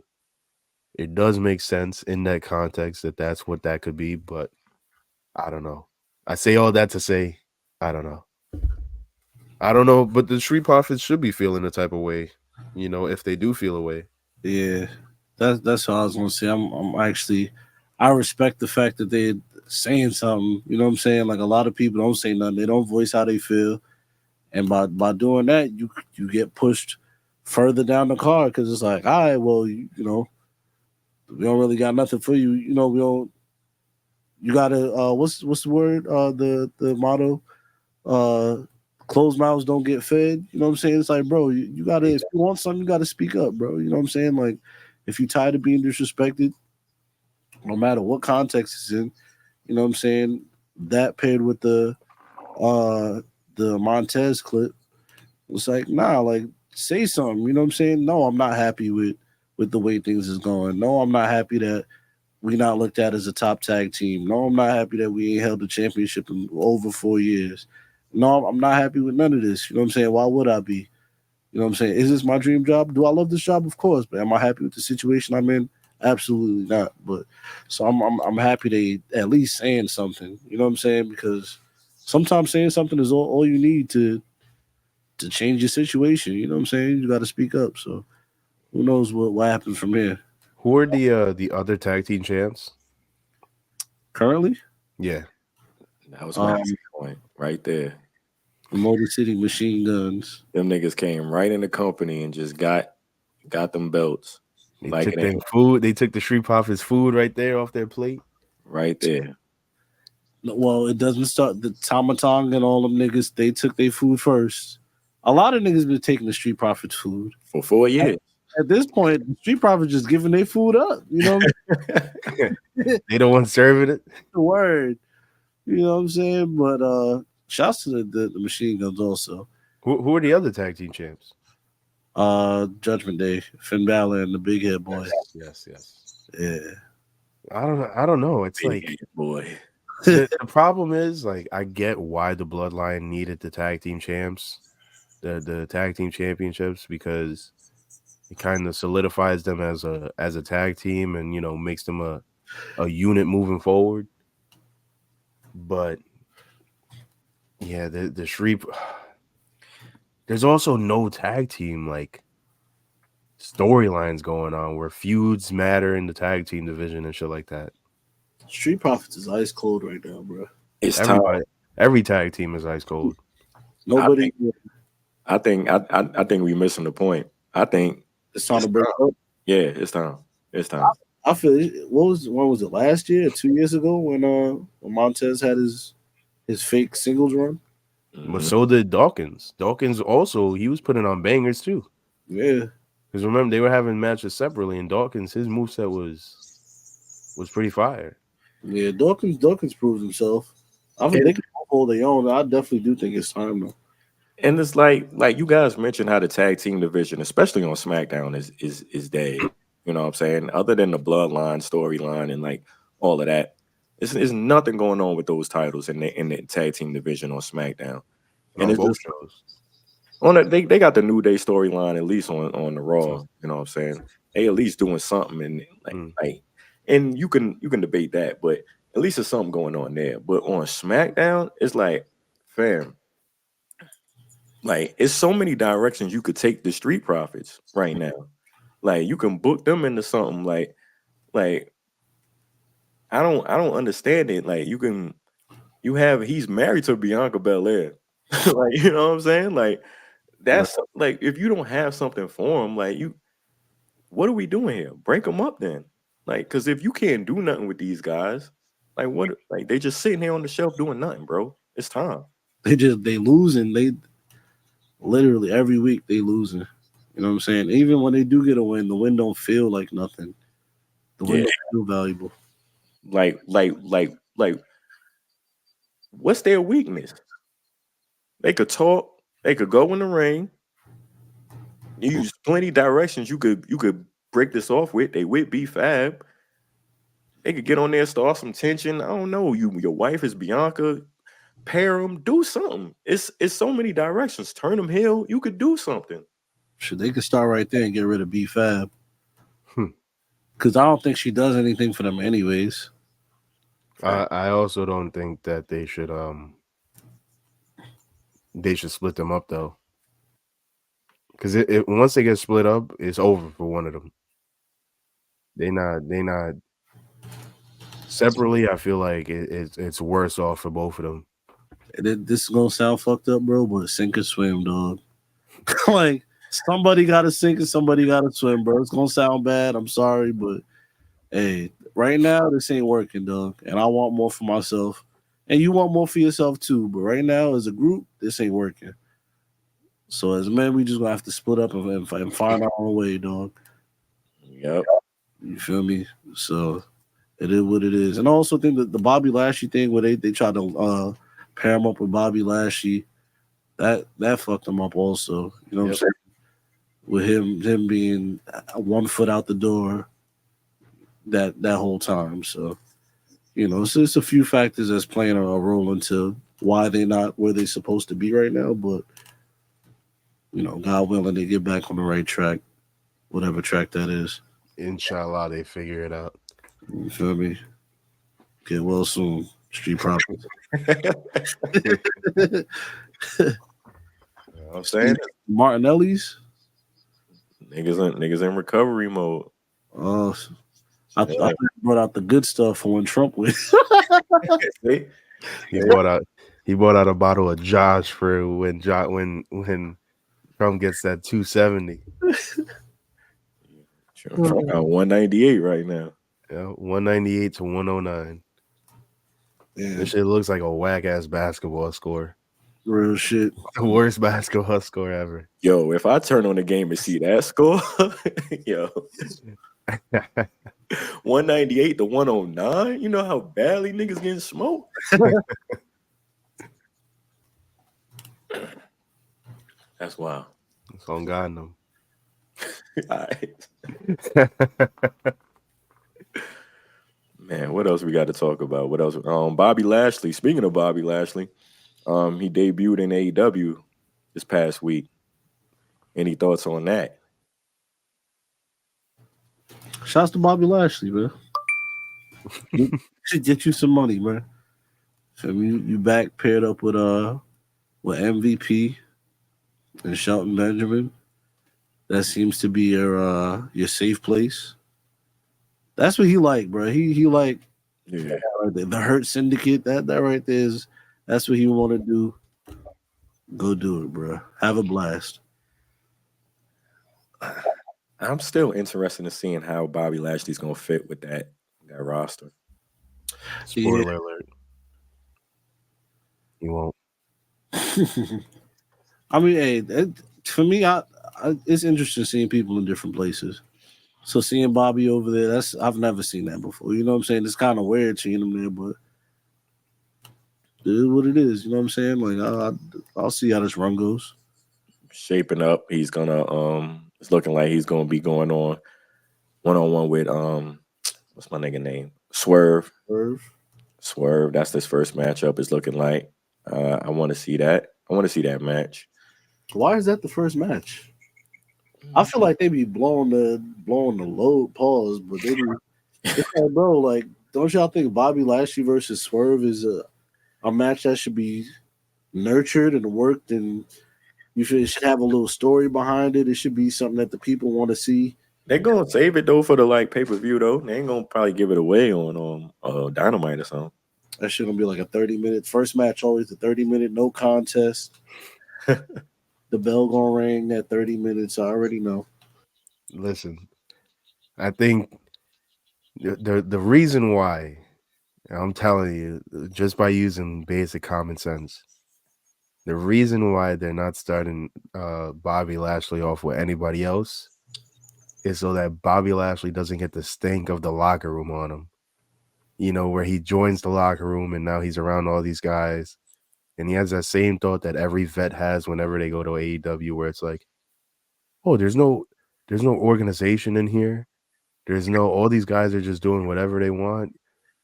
it does make sense in that context that's what that could be. But I don't know. I say all that to say, I don't know. I don't know, but the Street Profits should be feeling the type of way, if they do feel a way. Yeah, that's what I was gonna say. I'm actually, I respect the fact that they're saying something. You know what I'm saying? Like, a lot of people don't say nothing. They don't voice how they feel, and by doing that, you get pushed further down the card, because it's like, all right, well, we don't really got nothing for you. We don't. You gotta what's the word? The motto, closed mouths don't get fed. You know what I'm saying? It's like, bro, you gotta, if you want something, you gotta speak up, bro. You know what I'm saying? Like, if you're tired of being disrespected, no matter what context it's in, you know what I'm saying? That paired with the Montez clip, it's like, nah, like, say something. You know what I'm saying? No, I'm not happy with the way things is going. No, I'm not happy that we not looked at as a top tag team. No, I'm not happy that we ain't held the championship in over 4 years. No, I'm not happy with none of this. You know what I'm saying? Why would I be? You know what I'm saying? Is this my dream job? Do I love this job? Of course. But am I happy with the situation I'm in? Absolutely not. But so I'm happy they at least saying something. You know what I'm saying? Because sometimes saying something is all you need to change your situation. You know what I'm saying? You got to speak up. So who knows what happens from here? Who are the other tag team champs Currently? Yeah, that was my point right there. The Motor City Machine Guns. Them niggas came right in the company and just got them belts. They like took their food. They took the Street Profits food right there off their plate. Right there. Well, it doesn't start. The Tamatong and all them niggas, they took their food first. A lot of niggas been taking the Street Profits food for 4 years. At this point, the Street Profits just giving their food up. You know, they don't want serving it. The word. You know what I'm saying? But shouts to the Machine Guns also. Who are the other tag team champs? Judgment Day, Finn Balor, and the Big Head Boy. Yes. Yeah. I don't know. It's Big like, Head Boy. the problem is, like, I get why the Bloodline needed the tag team champs, the tag team championships, because it kind of solidifies them as a tag team and, makes them a unit moving forward. But yeah, the Street, there's also no tag team like storylines going on where feuds matter in the tag team division and shit like that. Street Profits is ice cold right now, bro. It's everybody. Every tag team is ice cold. Nobody. I think we're missing the point. I think it's time to break up. Yeah, it's time. It's time. I feel. When was it? Last year, 2 years ago, when Montez had his fake singles run. But so did Dawkins. Dawkins also, he was putting on bangers too. Yeah. Because remember, they were having matches separately, and Dawkins, his moveset was pretty fire. Yeah, Dawkins proved himself. I think they can hold their own. I definitely do think it's time though. And it's like you guys mentioned how the tag team division, especially on SmackDown, is dead. You know what I'm saying? Other than the Bloodline storyline and like all of that, there's nothing going on with those titles in the tag team division on SmackDown. And it's just shows. They got the New Day storyline at least on the Raw. You know what I'm saying? They at least doing something, and like, and you can debate that, but at least there's something going on there. But on SmackDown, it's like, fam, like it's so many directions you could take the Street Profits right now. Like you can book them into something like I don't understand it. Like he's married to Bianca Belair. Like, you know what I'm saying? Like that's like if you don't have something for him, like what are we doing here? Break them up then. Like, because if you can't do nothing with these guys, like what? Like they just sitting here on the shelf doing nothing, bro. It's time. They losing. They literally every week they losing. You know what I'm saying? Even when they do get a win, the win don't feel like nothing. The win don't feel valuable. Like, what's their weakness? They could talk. They could go in the ring. You use plenty directions you could break this off with. They with B-Fab. They could get on there, start some tension. I don't know. Your wife is Bianca. Pair them. Do something. It's so many directions. Turn them heel. You could do something. Sure, they could start right there and get rid of B-Fab. Because I don't think she does anything for them anyways. I also don't think that they should split them up though. Because once they get split up, it's over for one of them. They not separately. I feel like it's worse off for both of them. This is gonna sound fucked up, bro, but sink or swim, dog. Like somebody gotta sink and somebody gotta swim, bro. It's gonna sound bad. I'm sorry, but hey, right now this ain't working, dog. And I want more for myself, and you want more for yourself too. But right now, as a group, this ain't working. So as men, we just gonna have to split up and find our own way, dog. Yep. You feel me? So it is what it is. And I also think that the Bobby Lashley thing where they tried to pair him up with Bobby Lashley, that fucked him up also. You know what I'm saying? With him being 1 foot out the door that whole time. So, you know, it's a few factors that's playing a role into why they're not where they're supposed to be right now, but you know, God willing, they get back on the right track, whatever track that is. Inshallah, they figure it out. You feel me? Get well soon, Street Profits. I'm saying Martinelli's niggas in recovery mode. Oh, I brought out the good stuff for when Trump went. He bought out a bottle of Josh for when Trump gets that 270. Trump got 198 right now. Yeah, 198 to 109. Yeah. This shit looks like a whack ass basketball score. Real shit. The worst basketball score ever. Yo, if I turn on the game and see that score, yo. 198 to 109. You know how badly niggas getting smoked? That's wild. It's on God them. Man, what else we got to talk about? What else? Bobby Lashley. Speaking of Bobby Lashley, he debuted in AEW this past week. Any thoughts on that? Shouts to Bobby Lashley, man. Should get you some money, man. So you back paired up with MVP and Shelton Benjamin. That seems to be your safe place. That's what he like, bro. He like the Hurt Syndicate. That right there that's what he want to do. Go do it, bro. Have a blast. I'm still interested in seeing how Bobby Lashley's gonna fit with that roster. Spoiler alert. He won't. I mean, hey, for me, it's interesting seeing people in different places. So seeing Bobby over there, I've never seen that before. You know what I'm saying? It's kind of weird seeing him there, but it is what it is. You know what I'm saying? Like I'll see how this run goes. Shaping up, he's gonna it's looking like he's gonna be going on one-on-one with what's my nigga name? Swerve. That's his first matchup. It's looking like. I want to see that. I want to see that match. Why is that the first match? I feel like they be blowing the load pause, but they be, it's like, bro, like, don't y'all think Bobby Lashley versus Swerve is a match that should be nurtured and worked, and it should have a little story behind it. It should be something that the people want to see. They're gonna save it though for the like pay-per-view though. They ain't gonna probably give it away on Dynamite or something. That shit gonna be like a 30-minute first match, always a 30-minute, no contest. The bell gonna ring at 30 minutes. I already know. Listen, I think the reason why, I'm telling you, just by using basic common sense, the reason why they're not starting Bobby Lashley off with anybody else is so that Bobby Lashley doesn't get the stink of the locker room on him. You know, where he joins the locker room and now he's around all these guys. And he has that same thought that every vet has whenever they go to AEW, where it's like, oh, there's no organization in here. All these guys are just doing whatever they want.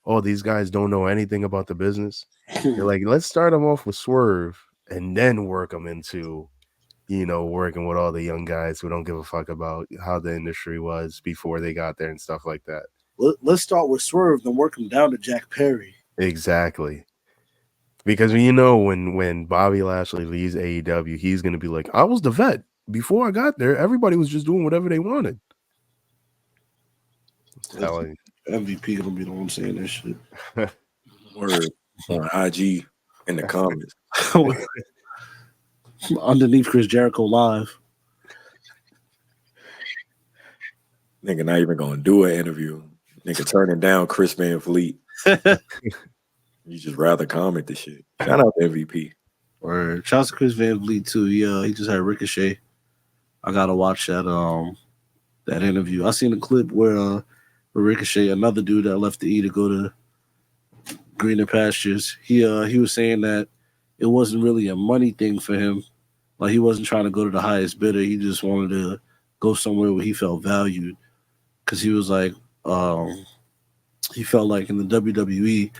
Oh, these guys don't know anything about the business. They're like, let's start them off with Swerve and then work them into, working with all the young guys who don't give a fuck about how the industry was before they got there and stuff like that. Let's start with Swerve, then work him down to Jack Perry. Exactly. Because when Bobby Lashley leaves AEW, he's going to be like, I was the vet. Before I got there, everybody was just doing whatever they wanted. MVP gonna be the one saying this shit. Word on IG in the comments. Underneath Chris Jericho live. Nigga not even gonna do an interview. Nigga turning down Chris Van Fleet. You just rather comment this shit. Shout out to MVP. Or shout out to Chris Van Vliet too. He just had Ricochet. I gotta watch that interview. I seen a clip where Ricochet, another dude that left the E to go to greener pastures, he was saying that it wasn't really a money thing for him. Like, he wasn't trying to go to the highest bidder. He just wanted to go somewhere where he felt valued. Because he was like, he felt like in the WWE,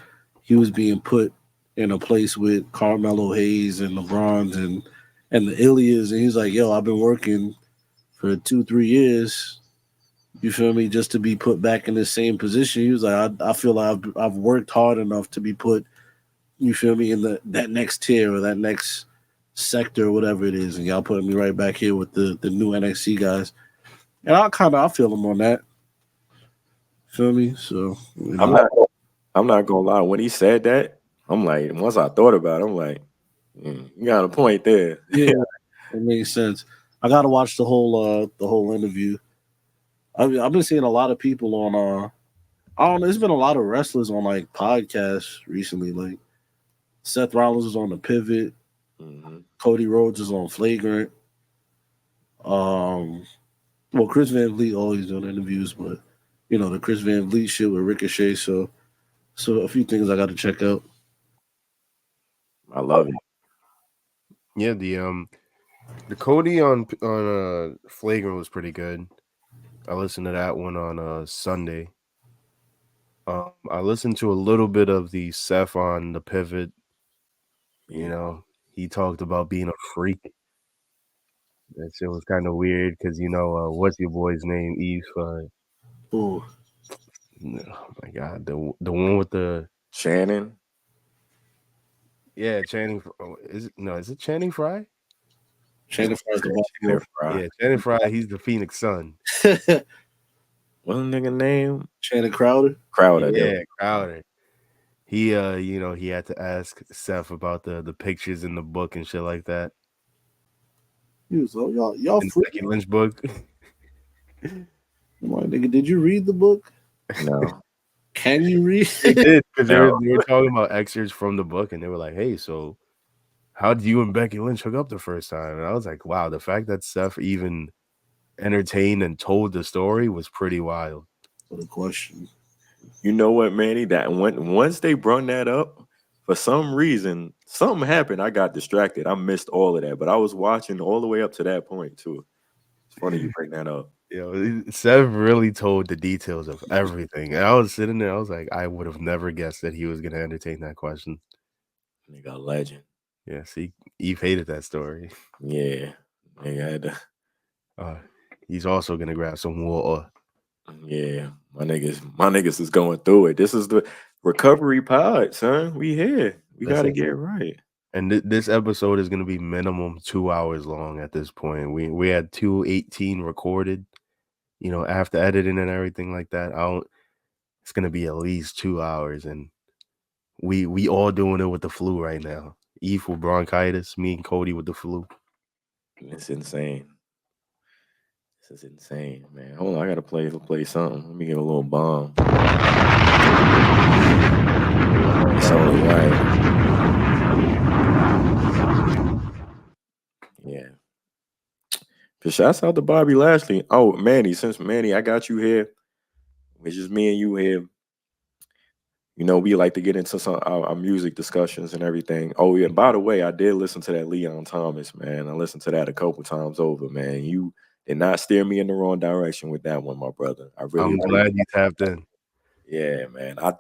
he was being put in a place with Carmelo Hayes and LeBron and the Ilias. And he's like, yo, I've been working for 2-3 years, you feel me, just to be put back in the same position. He was like, I feel like I've worked hard enough to be put, you feel me, in that next tier or that next sector or whatever it is. And y'all putting me right back here with the new NXT guys. And I feel him on that. Feel me? So I'm not gonna lie. When he said that, I'm like, once I thought about it, I'm like, you got a point there. Yeah, it makes sense. I gotta watch the whole interview. I've been seeing a lot of people on I don't know, there's been a lot of wrestlers on like podcasts recently. Like Seth Rollins is on the Pivot, Cody Rhodes is on Flagrant. Well, Chris Van Vliet always doing interviews, but the Chris Van Vliet shit with Ricochet, so a few things I gotta check out. I love it. Yeah, the Cody on Flagrant was pretty good. I listened to that one on Sunday. I listened to a little bit of the Seth on the Pivot. He talked about being a freak. That shit was kind of weird because what's your boy's name? Eve. Oh my God, the one with the Shannon. Yeah, Channing. Is it Channing Frye? Channing Frye's the Fry. Yeah, Channing Frye. He's the Phoenix Sun. What's the nigga name? Channing Crowder. Yeah, Crowder. He he had to ask Seth about the pictures in the book and shit like that. He was like, y'all in freaking Becky Lynch book. Come on, nigga, did you read the book? No. Can you read? They did, because they were talking about excerpts from the book, and they were like, "Hey, so how did you and Becky Lynch hook up the first time?" And I was like, "Wow, the fact that Seth even entertained and told the story was pretty wild." For the question, you know what, Manny? That once they brought that up, for some reason, something happened. I got distracted. I missed all of that, but I was watching all the way up to that point too. It's funny you bring that up. Seth really told the details of everything. And I was sitting there, I was like, I would have never guessed that he was going to entertain that question. Nigga, legend. Yeah, see, Eve hated that story. Yeah. Nigga had to. he's also gonna grab some water. Yeah, my niggas is going through it. This is the recovery pod, son. We here. We got to Listen. get it right. And this episode is gonna be minimum 2 hours long at this point. We had 2:18 recorded. You know, after editing and everything like that, it's gonna be at least 2 hours, and we all doing it with the flu right now. Eve with bronchitis, me and Codie with the flu. It's insane. This is insane, man. Hold on, I gotta play something. Let me get a little bomb. It's only right. Yeah. But shouts out to Bobby Lashley. Oh, Manny, since Manny, I got you here. It's just me and you here. You know, we like to get into some our music discussions and everything. Oh, yeah. By the way, I did listen to that Leon Thomas, man. I listened to that a couple times over, man. You did not steer me in the wrong direction with that one, my brother. I'm glad you tapped in. Yeah, man. I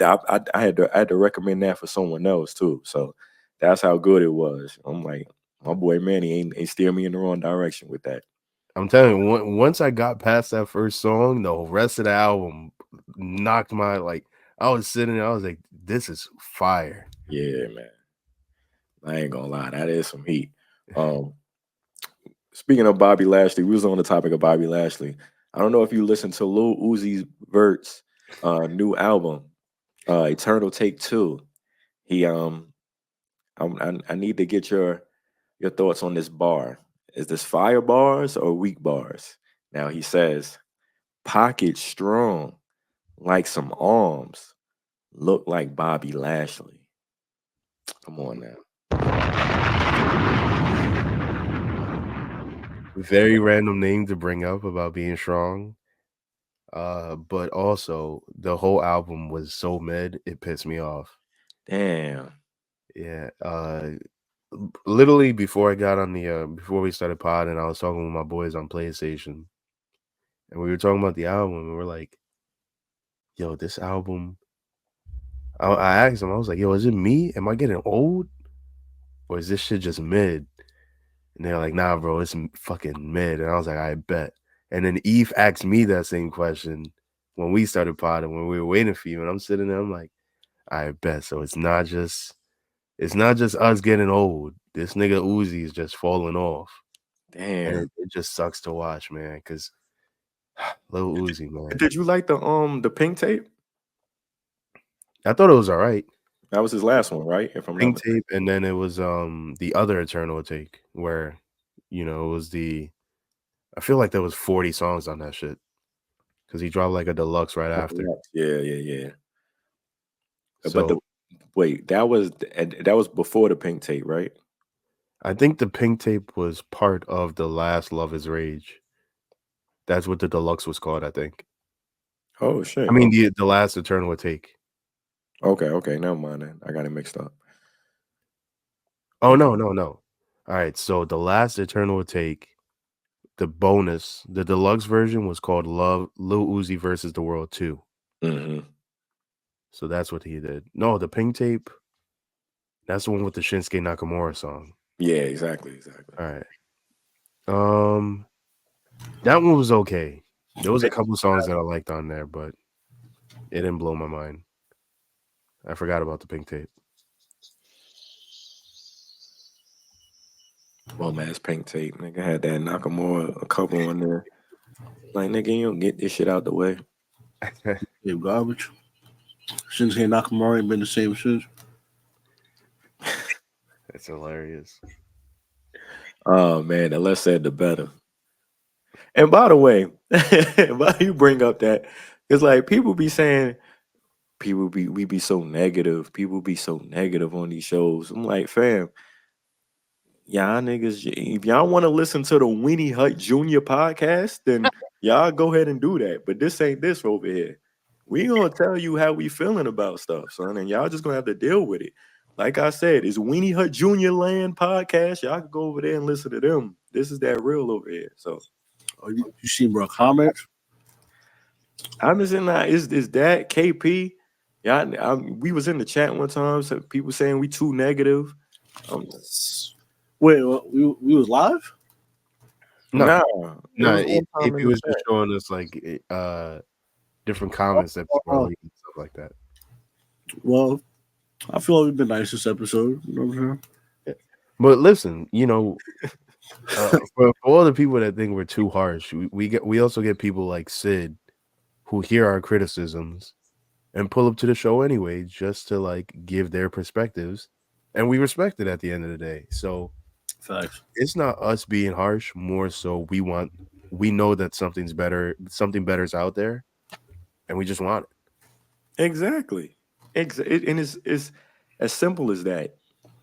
had to recommend that for someone else too. So that's how good it was. I'm like, my boy Manny ain't steer me in the wrong direction with that. I'm telling you, once I got past that first song, the rest of the album knocked my I was sitting there, I was like, this is fire. Yeah, man. I ain't gonna lie, that is some heat. Speaking of Bobby Lashley, we was on the topic of Bobby Lashley. I don't know if you listened to Lil Uzi's Vert's new album, Eternal Take 2. He I need to get your thoughts on this bar. Is this fire bars or weak bars? Now he says, pocket strong, like some arms, look like Bobby Lashley. Come on now. Very random name to bring up about being strong. But also the whole album was so mid, it pissed me off. Damn. Yeah. Literally before I got on the before we started podding, I was talking with my boys on PlayStation, and we were talking about the album, and we're like, yo, this album. I asked them, I was like, yo, is it me? Am I getting old? Or is this shit just mid? And they're like, nah, bro, it's fucking mid. And I was like, I bet. And then Eve asked me that same question when we started podding, when we were waiting for you. And I'm sitting there, I'm like, I bet. So it's not just us getting old. This nigga Uzi is just falling off. Damn. And it just sucks to watch, man, because Lil Uzi, man. Did you like the Pink Tape? I thought it was all right. That was his last one, right? If I'm Pink not Tape, and then it was the other Eternal Take, where it was I feel like there was 40 songs on that shit, because he dropped like a deluxe right after. Yeah. So, wait, that was before the Pink Tape, right? I think the Pink Tape was part of the last Love Is Rage. That's what the deluxe was called, I think. Oh shit. I mean the last Eternal Take. Okay, never mind then. I got it mixed up. Oh no. All right, so the last Eternal Take, the bonus, the deluxe version was called Lil Uzi versus the World 2. Mm-hmm. So that's what he did. No, the Pink Tape, that's the one with the Shinsuke Nakamura song. Yeah, exactly. All right. That one was okay. There was a couple songs that I liked on there, but it didn't blow my mind. I forgot about the Pink Tape. Well, man, it's Pink Tape. Nigga had that Nakamura, a couple on there. Like, nigga, you don't get this shit out the way. Yeah, garbage. Shinsuke Nakamura ain't been the same since. It's hilarious. Oh man, the less said the better. And by the way, why you bring up that? It's like people be saying we be so negative. People be so negative on these shows. I'm like, fam, y'all niggas, if y'all want to listen to the Winnie Hut Jr. podcast, then y'all go ahead and do that. But this ain't this over here. We gonna tell you how we feeling about stuff, son, and y'all just gonna have to deal with it. Like I said, it's Winnie Hut Jr. Land podcast. Y'all can go over there and listen to them. This is that real over here. So, You see, bro, comments? I'm just in that. Is that KP? Yeah, we was in the chat one time. So people saying we too negative. Wait, we was live? No, Nah, no. it was one time in AP the was just chat. showing us like different comments that people are leaving and stuff like that. Well, I feel like we've been nice this episode. You know what I'm saying? But listen, for all the people that think we're too harsh, we also get people like Sid who hear our criticisms and pull up to the show anyway, just to like give their perspectives, and we respect it at the end of the day. So Facts. it's not us being harsh, more so we know that something better's out there, and we just want it. Exactly. And it's as simple as that.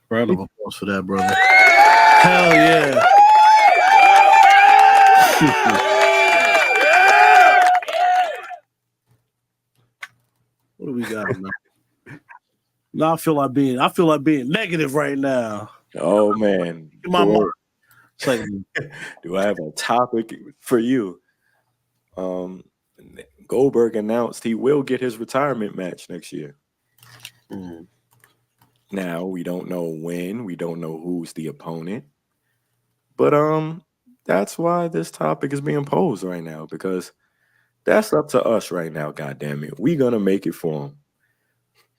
Round of applause for that, brother. Hell yeah. What do we got, man? Now I feel like being negative right now. Oh man. My mind. It's like, do I have a topic for you? Goldberg announced he will get his retirement match next year. Now we don't know when, we don't know who's the opponent. But that's why this topic is being posed right now, because that's up to us right now, goddammit. We're gonna make it for him.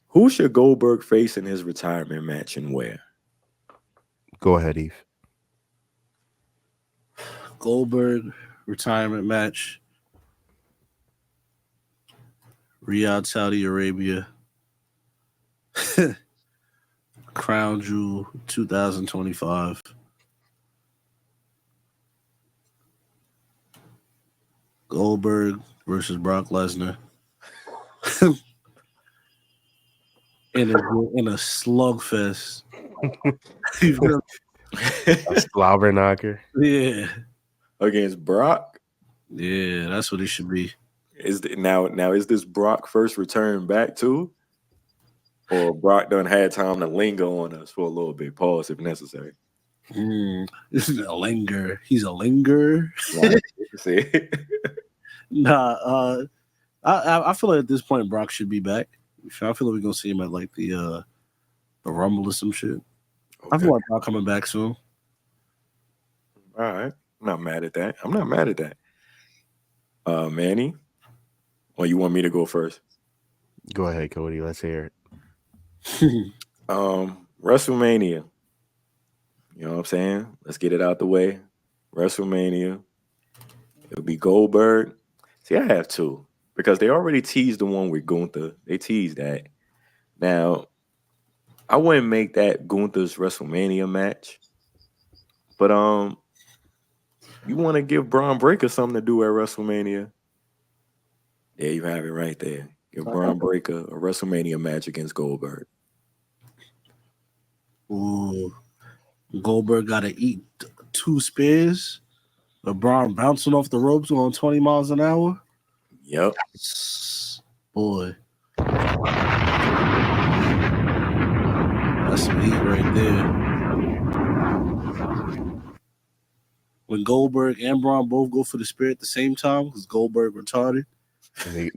Who should Goldberg face in his retirement match and where? Go ahead, Eve. Goldberg retirement match. Riyadh, Saudi Arabia. Crown Jewel 2025. Goldberg versus Brock Lesnar. in a slugfest. A slobber knocker. Yeah. Against Brock? Yeah, that's what it should be. Is this Brock first return back too? Or Brock done had time to linger on us for a little bit? Pause if necessary. This is a linger. He's a linger. See? Nah, I feel like at this point Brock should be back. I feel like we're gonna see him at like the Rumble or some shit. Okay. I feel like Brock coming back soon. All right. I'm not mad at that. Manny? Or you want me to go first? Go ahead, Cody. Let's hear it. WrestleMania. You know what I'm saying? Let's get it out the way. WrestleMania. It'll be Goldberg. See, I have two, because they already teased the one with Gunther. They teased that. Now, I wouldn't make that Gunther's WrestleMania match, but you want to give Braun Breaker something to do at WrestleMania? There you have it right there. Give Braun Breaker a WrestleMania match against Goldberg. Ooh. Goldberg got to eat 2 spears. LeBron bouncing off the ropes going 20 miles an hour. Yep. Boy. That's some heat right there. When Goldberg and Braun both go for the spear at the same time, because Goldberg retarded. And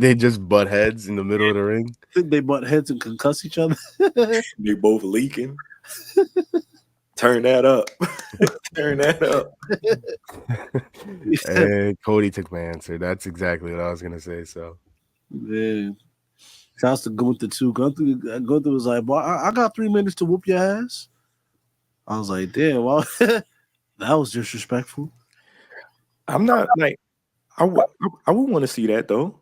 they just butt heads in the middle of the ring. They butt heads and concuss each other. They both leaking. Turn that up. Turn that up. And Cody took my answer. That's exactly what I was gonna say. So, yeah. Shouts to Gunther too. Gunther was like, "Boy, I got 3 minutes to whoop your ass." I was like, "Damn, well, that was disrespectful." I'm not like I would want to see that though.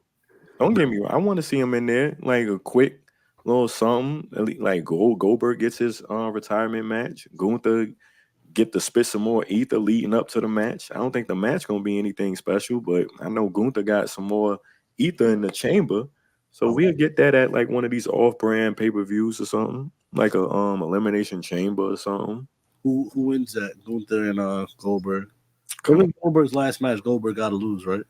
Don't get me wrong. I want to see him in there like a quick little something. Like Goldberg gets his retirement match. Gunther get to spit some more ether leading up to the match. I don't think the match gonna be anything special, but I know Gunther got some more ether in the chamber. So we'll get that at like one of these off-brand pay-per-views or something, like a elimination chamber or something. Who wins that? Gunther and Goldberg. Goldberg's last match, Goldberg got to lose, right?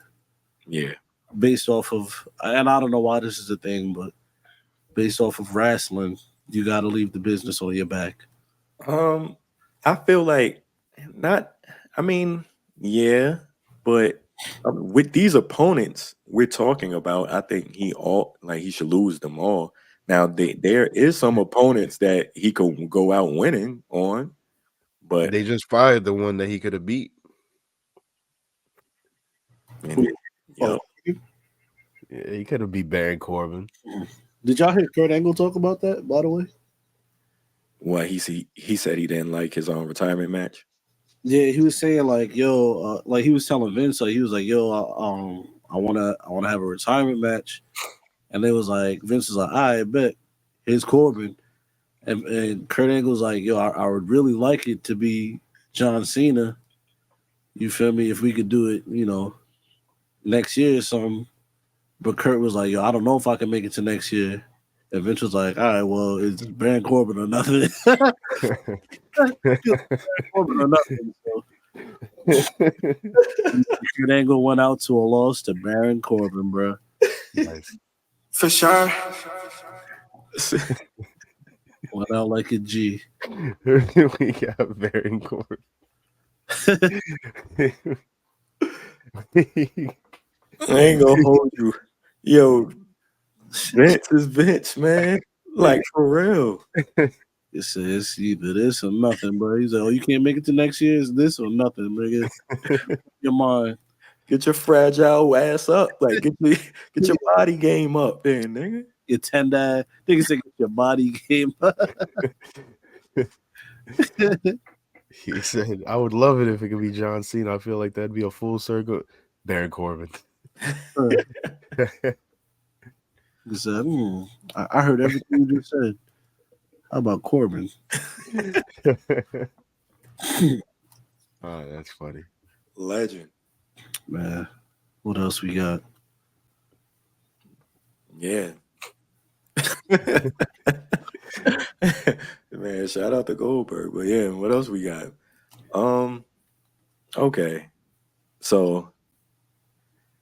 Yeah. Based off of, and I don't know why this is a thing, but based off of wrestling, you got to leave the business on your back. I feel like not. I mean, yeah, but with these opponents we're talking about, I think he should lose them all. Now there is some opponents that he could go out winning on, but they just fired the one that he could have beat. And Who- then, yo, Yeah, he could have beat Baron Corbin. Did y'all hear Kurt Angle talk about that? By the way, what he said he didn't like his own retirement match. yeah, he was saying like, "Yo," like he was telling Vince, like he was like, "Yo, I wanna have a retirement match," and they was like, Vince was like, "I bet here's Corbin," and Kurt Angle was like, "Yo, I would really like it to be John Cena. You feel me? If we could do it, next year or something." But Kurt was like, "Yo, I don't know if I can make it to next year." And Vince was like, "All right, well, it's Baron Corbin or nothing." Corbin or nothing. So Kurt Angle went out to a loss to Baron Corbin, bro. Nice. For sure. Went out like a G. We got Baron Corbin. I ain't gonna hold you. Yo, Vince is Vince, man. Like, for real. It's either this or nothing, bro. He's like, "Oh, you can't make it to next year. It's this or nothing, nigga." Your mind. Get your fragile ass up. Like, get your body game up then, nigga. Your tender. Nigga say, "Get your body game." He said, "I would love it if it could be John Cena. I feel like that'd be a full circle." Baron Corbin. He said, I heard everything you just said. How about Corbin? Oh, that's funny. Legend. Man, what else we got? Yeah. Man, shout out to Goldberg. But yeah, what else we got? Okay. So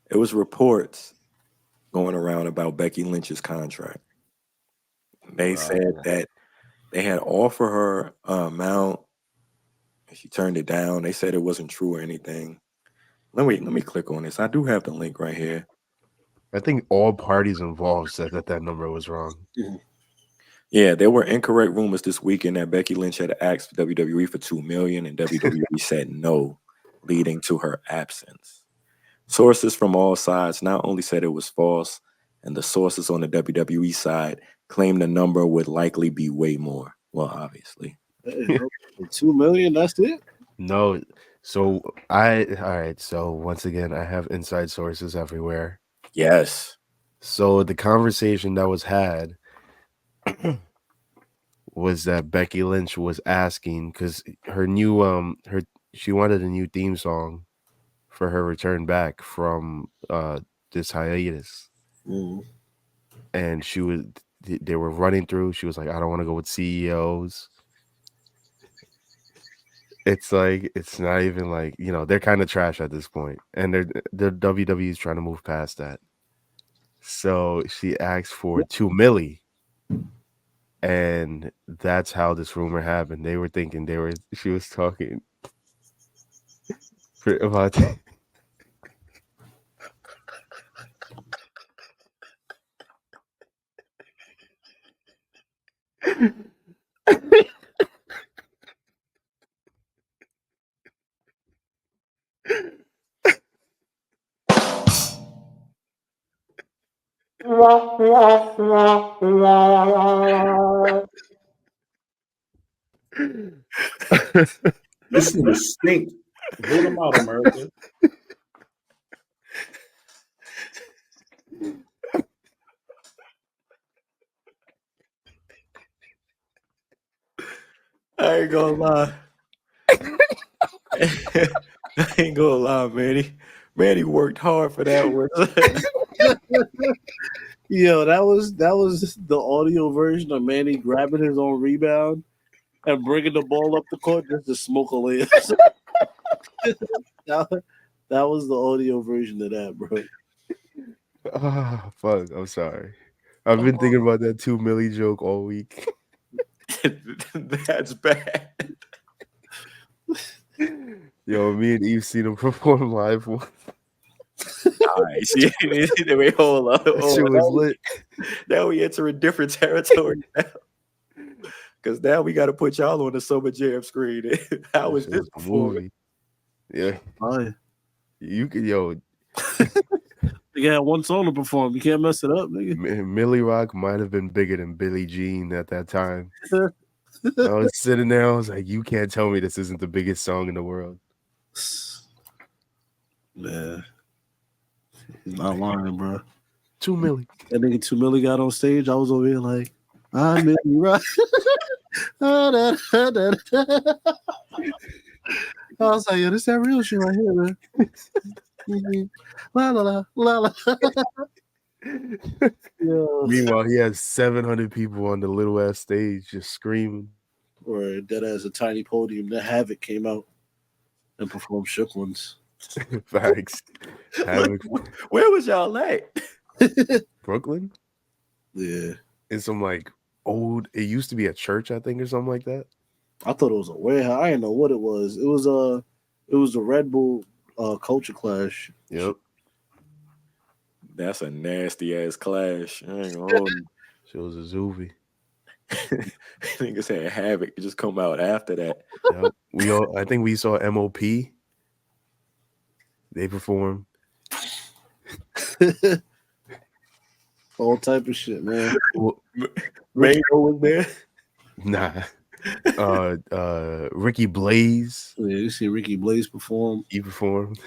it was reports going around about Becky Lynch's contract. They said that they had offered her an amount. She turned it down. They said it wasn't true or anything. Let me click on this. I do have the link right here. I think all parties involved said that number was wrong. Yeah, there were incorrect rumors this weekend that Becky Lynch had asked WWE for $2 million, and WWE said no, leading to her absence. Sources from all sides not only said it was false, and the sources on the WWE side claimed the number would likely be way more. Well, obviously. Hey, $2 million, that's it? No. So all right. So once again, I have inside sources everywhere. Yes. So the conversation that was had was that Becky Lynch was asking because her new she wanted a new theme song for her return back from this hiatus. And they were running through. She was like, "I don't want to go with CEOs." It's like, it's not even like, they're kind of trash at this point, and the WWE is trying to move past that. So she asked for $2 million, and that's how this rumor happened. They were thinking she was talking about This is a stink. Vote them out, America. I ain't gonna lie. I ain't gonna lie, Manny. Manny worked hard for that one. Yo, that was the audio version of Manny grabbing his own rebound and bringing the ball up the court just to smoke a layup. that was the audio version of that, bro. Oh, fuck. I'm sorry. I've been thinking about that $2 million joke all week. That's bad. Yo, me and Eve seen him perform live once. All right, see, wait, hold up. That shit was lit. Now we enter a different territory now. Because now we got to put y'all on the Summer Jam screen. How is this movie? Yeah. Oh, You could, You had one song to perform. You can't mess it up, nigga. Millie Rock might have been bigger than Billie Jean at that time. I was sitting there, I was like, you can't tell me this isn't the biggest song in the world. Yeah. He's not lying, bro. 2 million. That nigga 2 Milli got on stage. I was over here like, I'm Millie Rock. I was like, yo, this that real shit right here, man. La la la la la. Yo. Meanwhile, he has 700 people on the little ass stage just screaming. Or dead as a tiny podium. The Havoc came out and performed Shook Ones. Facts. Havoc. Where was y'all at? Brooklyn? Yeah. In some like old, it used to be a church, I think, or something like that. I thought it was a warehouse. I didn't know what it was. It was the Red Bull Culture Clash. Yep. That's a nasty ass clash. I ain't gonna hold you. She was a Zuvi. Nigga said Havoc. It just come out after that. Yep. I think we saw MOP. They performed. All type of shit, man. Mango was there. Nah. Ricky Blaze. Yeah, you see Ricky Blaze perform. He performed.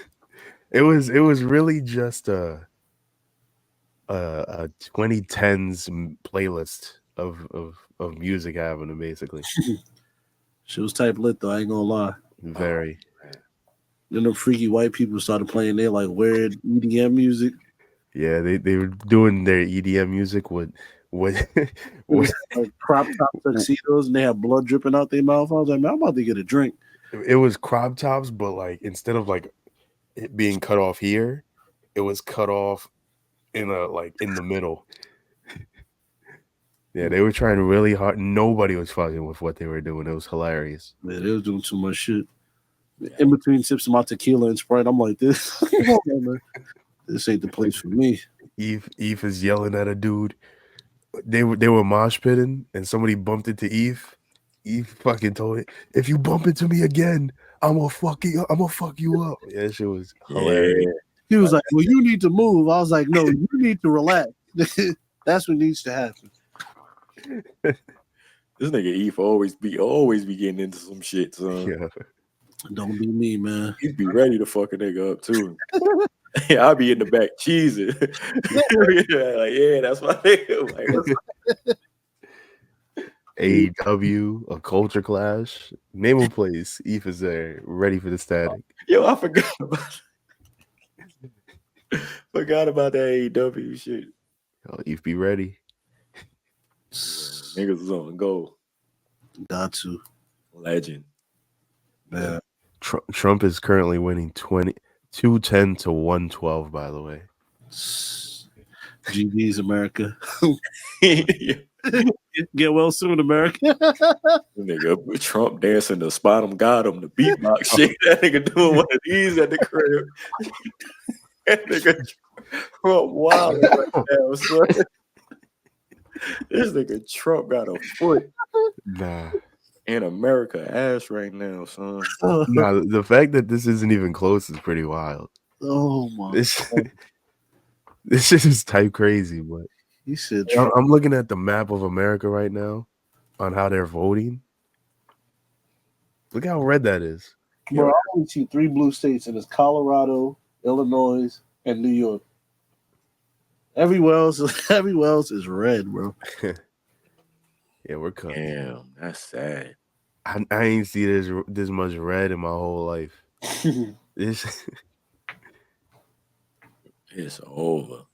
It was really just a 2010s playlist of music happening, basically. She was type lit though, I ain't gonna lie. Very. Then the freaky white people started playing their like weird EDM music. Yeah, they were doing their EDM music with like crop top tuxedos and they had blood dripping out their mouth. I was like, man, I'm about to get a drink. It was crop tops, but like instead of like it being cut off here, it was cut off in the middle. Yeah, they were trying really hard. Nobody was fucking with what they were doing. It was hilarious. Yeah, they was doing too much shit. In between sips of my tequila and Sprite, I'm like, this ain't the place for me. Eve is yelling at a dude. They were mosh pitting, and somebody bumped into Eve. Eve fucking told it, if you bump into me again, I'm gonna fuck you up. Yeah, that shit was hilarious. Yeah. He was like, well, you need to move. I was like, no, you need to relax. That's what needs to happen. This nigga Eve always be getting into some shit, son. Yeah. Don't be me, man. He'd be ready to fuck a nigga up too. Yeah, I'll be in the back cheesing. Yeah, that's my nigga. AEW, a culture clash. Name a place. Eve is there, ready for the static. Yo, I forgot about that AEW shit. Yo, Eve, be ready. Niggas is on go. Got to. Legend. Yeah. Trump is currently winning 210 to 112, by the way. GD's America. Get well soon, America. Nigga, Trump dancing to Spot 'em Got 'em, the beatbox shit. That nigga doing one of these at the crib. That nigga Trump wild right now, son. This nigga Trump got a foot. Nah. In America ass right now, son. Nah, the fact that this isn't even close is pretty wild. Oh my God. This shit is type crazy, but he said I'm looking at the map of America right now on how they're voting. Look how red that is. Bro, I only see 3 blue states, and it's Colorado, Illinois, and New York. Everywhere else is red, bro. Yeah, we're coming. Damn, that's sad. I ain't see this much red in my whole life. It's over.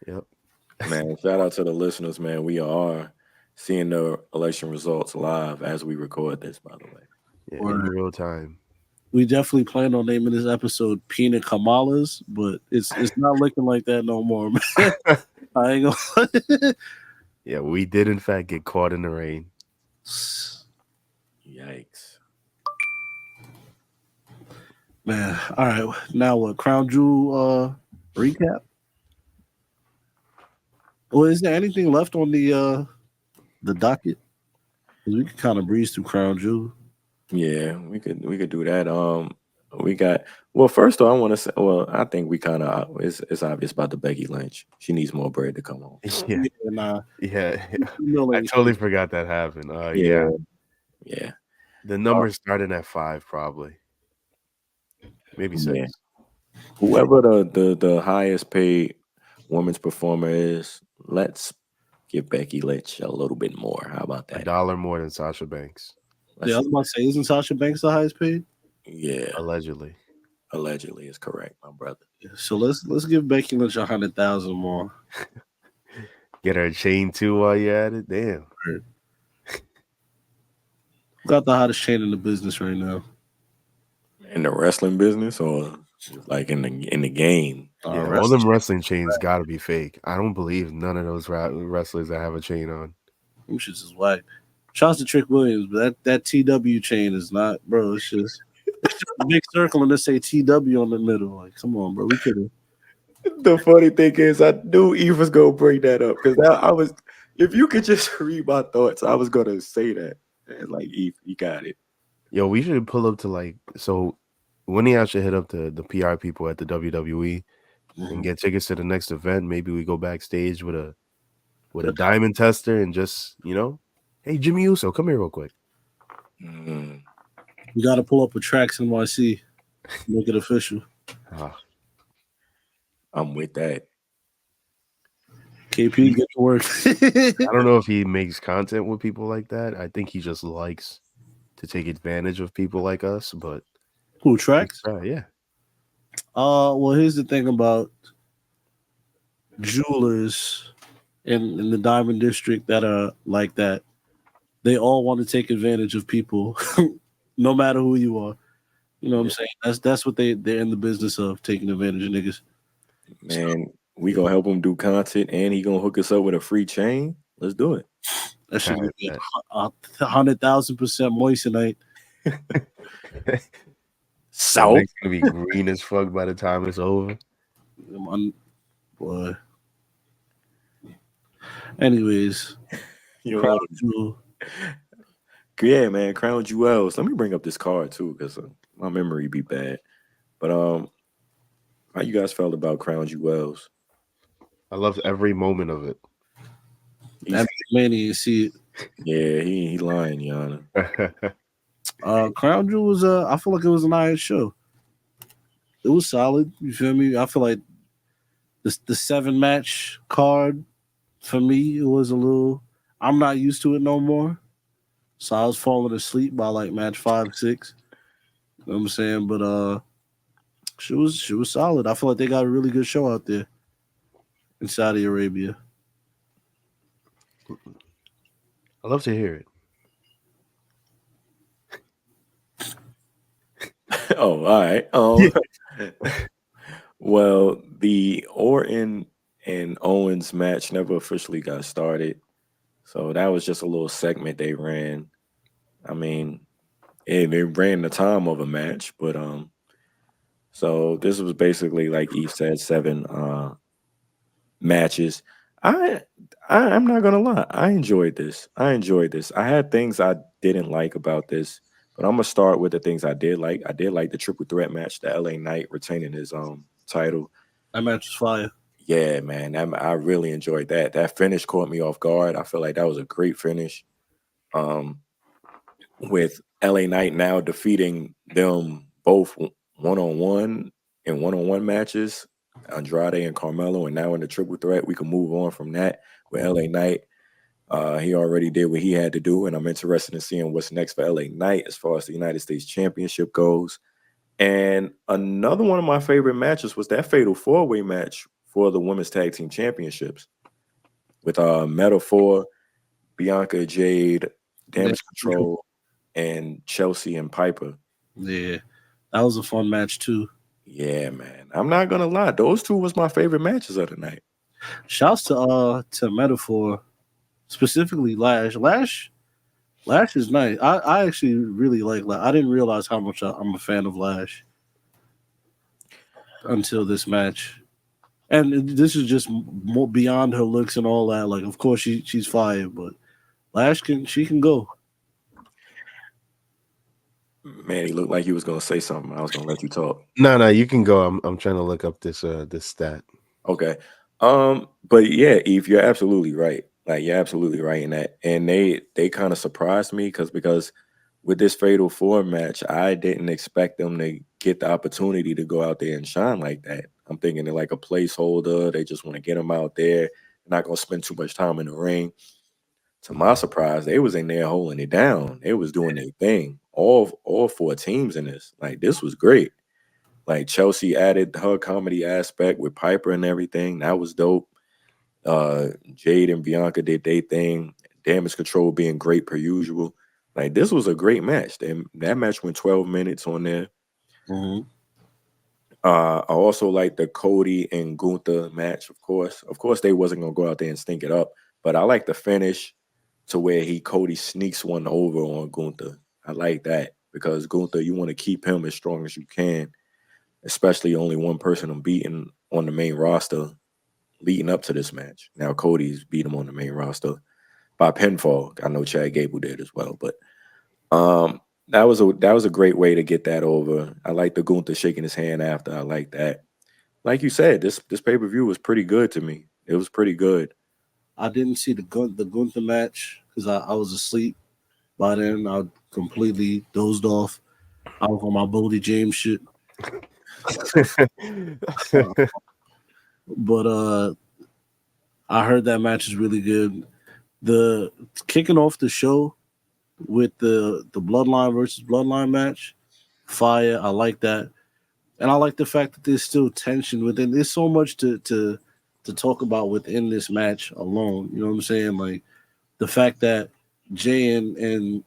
Yep. Man, shout out to the listeners, man. We are seeing the election results live as we record this, by the way. Yeah, in real time. We definitely plan on naming this episode Pina Kamalas, but it's not looking like that no more, man. I ain't gonna. Yeah, we did in fact get caught in the rain. Yikes. Man, all right. Now what? Crown Jewel recap? Well, is there anything left on the docket? We could kind of breeze through Crown Jewel. Yeah, we could do that. We got well. First of all, I want to say. Well, I think we kind of it's obvious about the Becky Lynch. She needs more bread to come on. Yeah, Yeah, nah. yeah. You I like, totally forgot that happened. Yeah, Yeah, yeah, the numbers starting at 5, probably, maybe 6. yeah. Whoever the highest paid women's performer is, let's give Becky Lynch a little bit more. How about that? $1 more than Sasha Banks, yeah, I was about to say, isn't Sasha Banks the highest paid? Yeah, allegedly. allegedly is correct, my brother. Yeah, so let's give Becky Lynch 100,000 more. Get her a chain too while you're at it. Damn. Who got the hottest chain in the business right now? In the wrestling business, or like in the game? Yeah, all wrestling them wrestling chains got to be fake. I don't believe none of those wrestlers that have a chain on. Them shits is whack. Shouts to Trick Williams, but that TW chain is not, bro. It's just a big circle and they say TW on the middle. Like, come on, bro. We could have. The funny thing is, I knew Eve was gonna bring that up because I was. If you could just read my thoughts, I was gonna say that. And like Eve, you got it. Yo, we should pull up to like so. Winnie should hit up the PR people at the WWE and get tickets to the next event. Maybe we go backstage with a diamond tester and just hey Jimmy Uso, come here real quick. Mm. We got to pull up a Tracks NYC, make it official. I'm with that. KP, get to work. I don't know if he makes content with people like that. I think he just likes to take advantage of people like us. But Who, Tracks? Yeah. Well, here's the thing about jewelers in the Diamond District that are like that. They all want to take advantage of people, no matter who you are. You know what I'm saying? That's what they're in the business of, taking advantage of niggas. Man, we gonna help him do content, and he gonna hook us up with a free chain. Let's do it. That should be 100,000% moissanite. So it's gonna be green as fuck by the time it's over. Boy. Anyways, yeah, man, Crown Jewels. Let me bring up this card too, because my memory be bad. But how you guys felt about Crown Jewels? I loved every moment of it. Manny, you see it. Yeah, he lying, Yana. Crown Jewel was I feel like it was an iron show. It was solid. You feel me? I feel like the 7-match card for me, it was a little. I'm not used to it no more, so I was falling asleep by like match 5, 6. You know what I'm saying? But she was solid. I feel like they got a really good show out there in Saudi Arabia. I love to hear it. Oh, all right. Well, the Orton and Owens match never officially got started, so that was just a little segment they ran. I mean, they ran the time of a match, but so this was basically, like Eve said, 7 matches. I'm not gonna lie, I enjoyed this. I had things I didn't like about this, but I'm gonna start with the things I did like. I did like the triple threat match, the LA Knight retaining his title. That match was fire. Yeah, man, I really enjoyed that. That finish caught me off guard. I feel like that was a great finish. With LA Knight now defeating them both one-on-one in one-on-one matches, Andrade and Carmelo, and now in the triple threat, we can move on from that with LA Knight. He already did what he had to do, and I'm interested in seeing what's next for LA Knight as far as the United States Championship goes. And another one of my favorite matches was that Fatal 4-Way match for the Women's Tag Team Championships with Metaphor, Bianca Jade, Damage Control, and Chelsea and Piper. Yeah, that was a fun match too. Yeah, man. I'm not gonna lie, those two was my favorite matches of the night. Shouts to Metaphor, specifically Lash. Lash is nice. I actually really like Lash. I didn't realize how much I'm a fan of Lash until this match. And this is just more beyond her looks and all that. Like, of course she's fire, but Lash can go. Manny looked like he was gonna say something. I was gonna let you talk. No, you can go. I'm trying to look up this stat. Okay. But yeah, Eve, you're absolutely right. Like you're absolutely right in that. And they kind of surprised me because with this Fatal 4 match, I didn't expect them to get the opportunity to go out there and shine like that. I'm thinking they're like a placeholder. They just want to get them out there. They're not gonna spend too much time in the ring. To my surprise, they was in there holding it down. They was doing their thing. All 4 teams in this. Like this was great. Like Chelsea added her comedy aspect with Piper and everything. That was dope. Jade and Bianca did their thing. Damage Control being great per usual. Like this was a great match. That match went 12 minutes on there. Mhm. I also like the Codie and Gunther match, of course. Of course, they wasn't gonna go out there and stink it up, but I like the finish to where Codie sneaks one over on Gunther. I like that because Gunther, you want to keep him as strong as you can, especially only one person I'm beating on the main roster leading up to this match. Now Cody's beat him on the main roster by pinfall. I know Chad Gable did as well, but that was a great way to get that over. I like the Gunther shaking his hand after. I like that. Like you said, this pay-per-view was pretty good to me. It was pretty good. I didn't see the Gunther match because I was asleep by then. I completely dozed off. I was on my Boldy James shit. But I heard that match is really good. The kicking off the show with the Bloodline versus Bloodline match, fire. I like that, and I like the fact that there's still tension within. There's so much to talk about within this match alone. You know what I'm saying? Like the fact that Jay and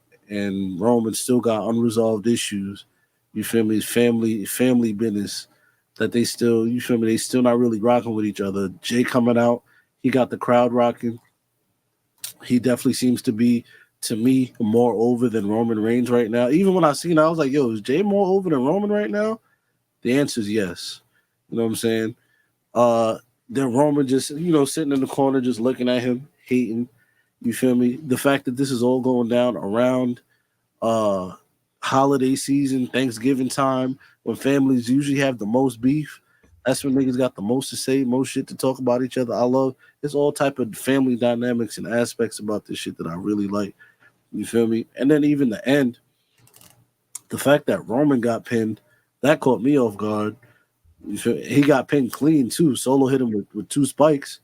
Roman still got unresolved issues. You feel me? Family business that they still. You feel me? They still not really rocking with each other. Jay coming out, he got the crowd rocking. He definitely seems to be, to me, more over than Roman Reigns right now. Even when I seen it, I was like, yo, is Jay more over than Roman right now? The answer is yes. You know what I'm saying? Then Roman just, sitting in the corner, just looking at him, hating. You feel me? The fact that this is all going down around holiday season, Thanksgiving time, when families usually have the most beef. That's when niggas got the most to say, most shit to talk about each other. I love it's all type of family dynamics and aspects about this shit that I really like. You feel me? And then even the end, the fact that Roman got pinned, that caught me off guard. He got pinned clean too. Solo hit him with 2 spikes.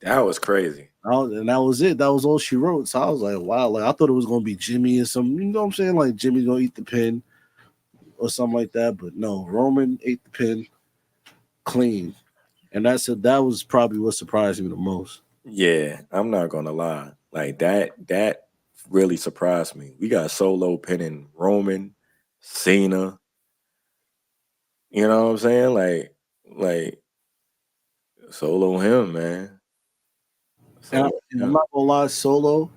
That was crazy. And that was it. That was all she wrote. So I was like, wow. Like I thought it was gonna be Jimmy or something. You know what I'm saying? Like Jimmy's gonna eat the pin or something like that. But no, Roman ate the pin clean. And that was probably what surprised me the most. Yeah, I'm not gonna lie. Like that really surprised me. We got Solo pinning Roman, Cena. You know what I'm saying? Like Solo him, man. And I'm not gonna lie, Solo.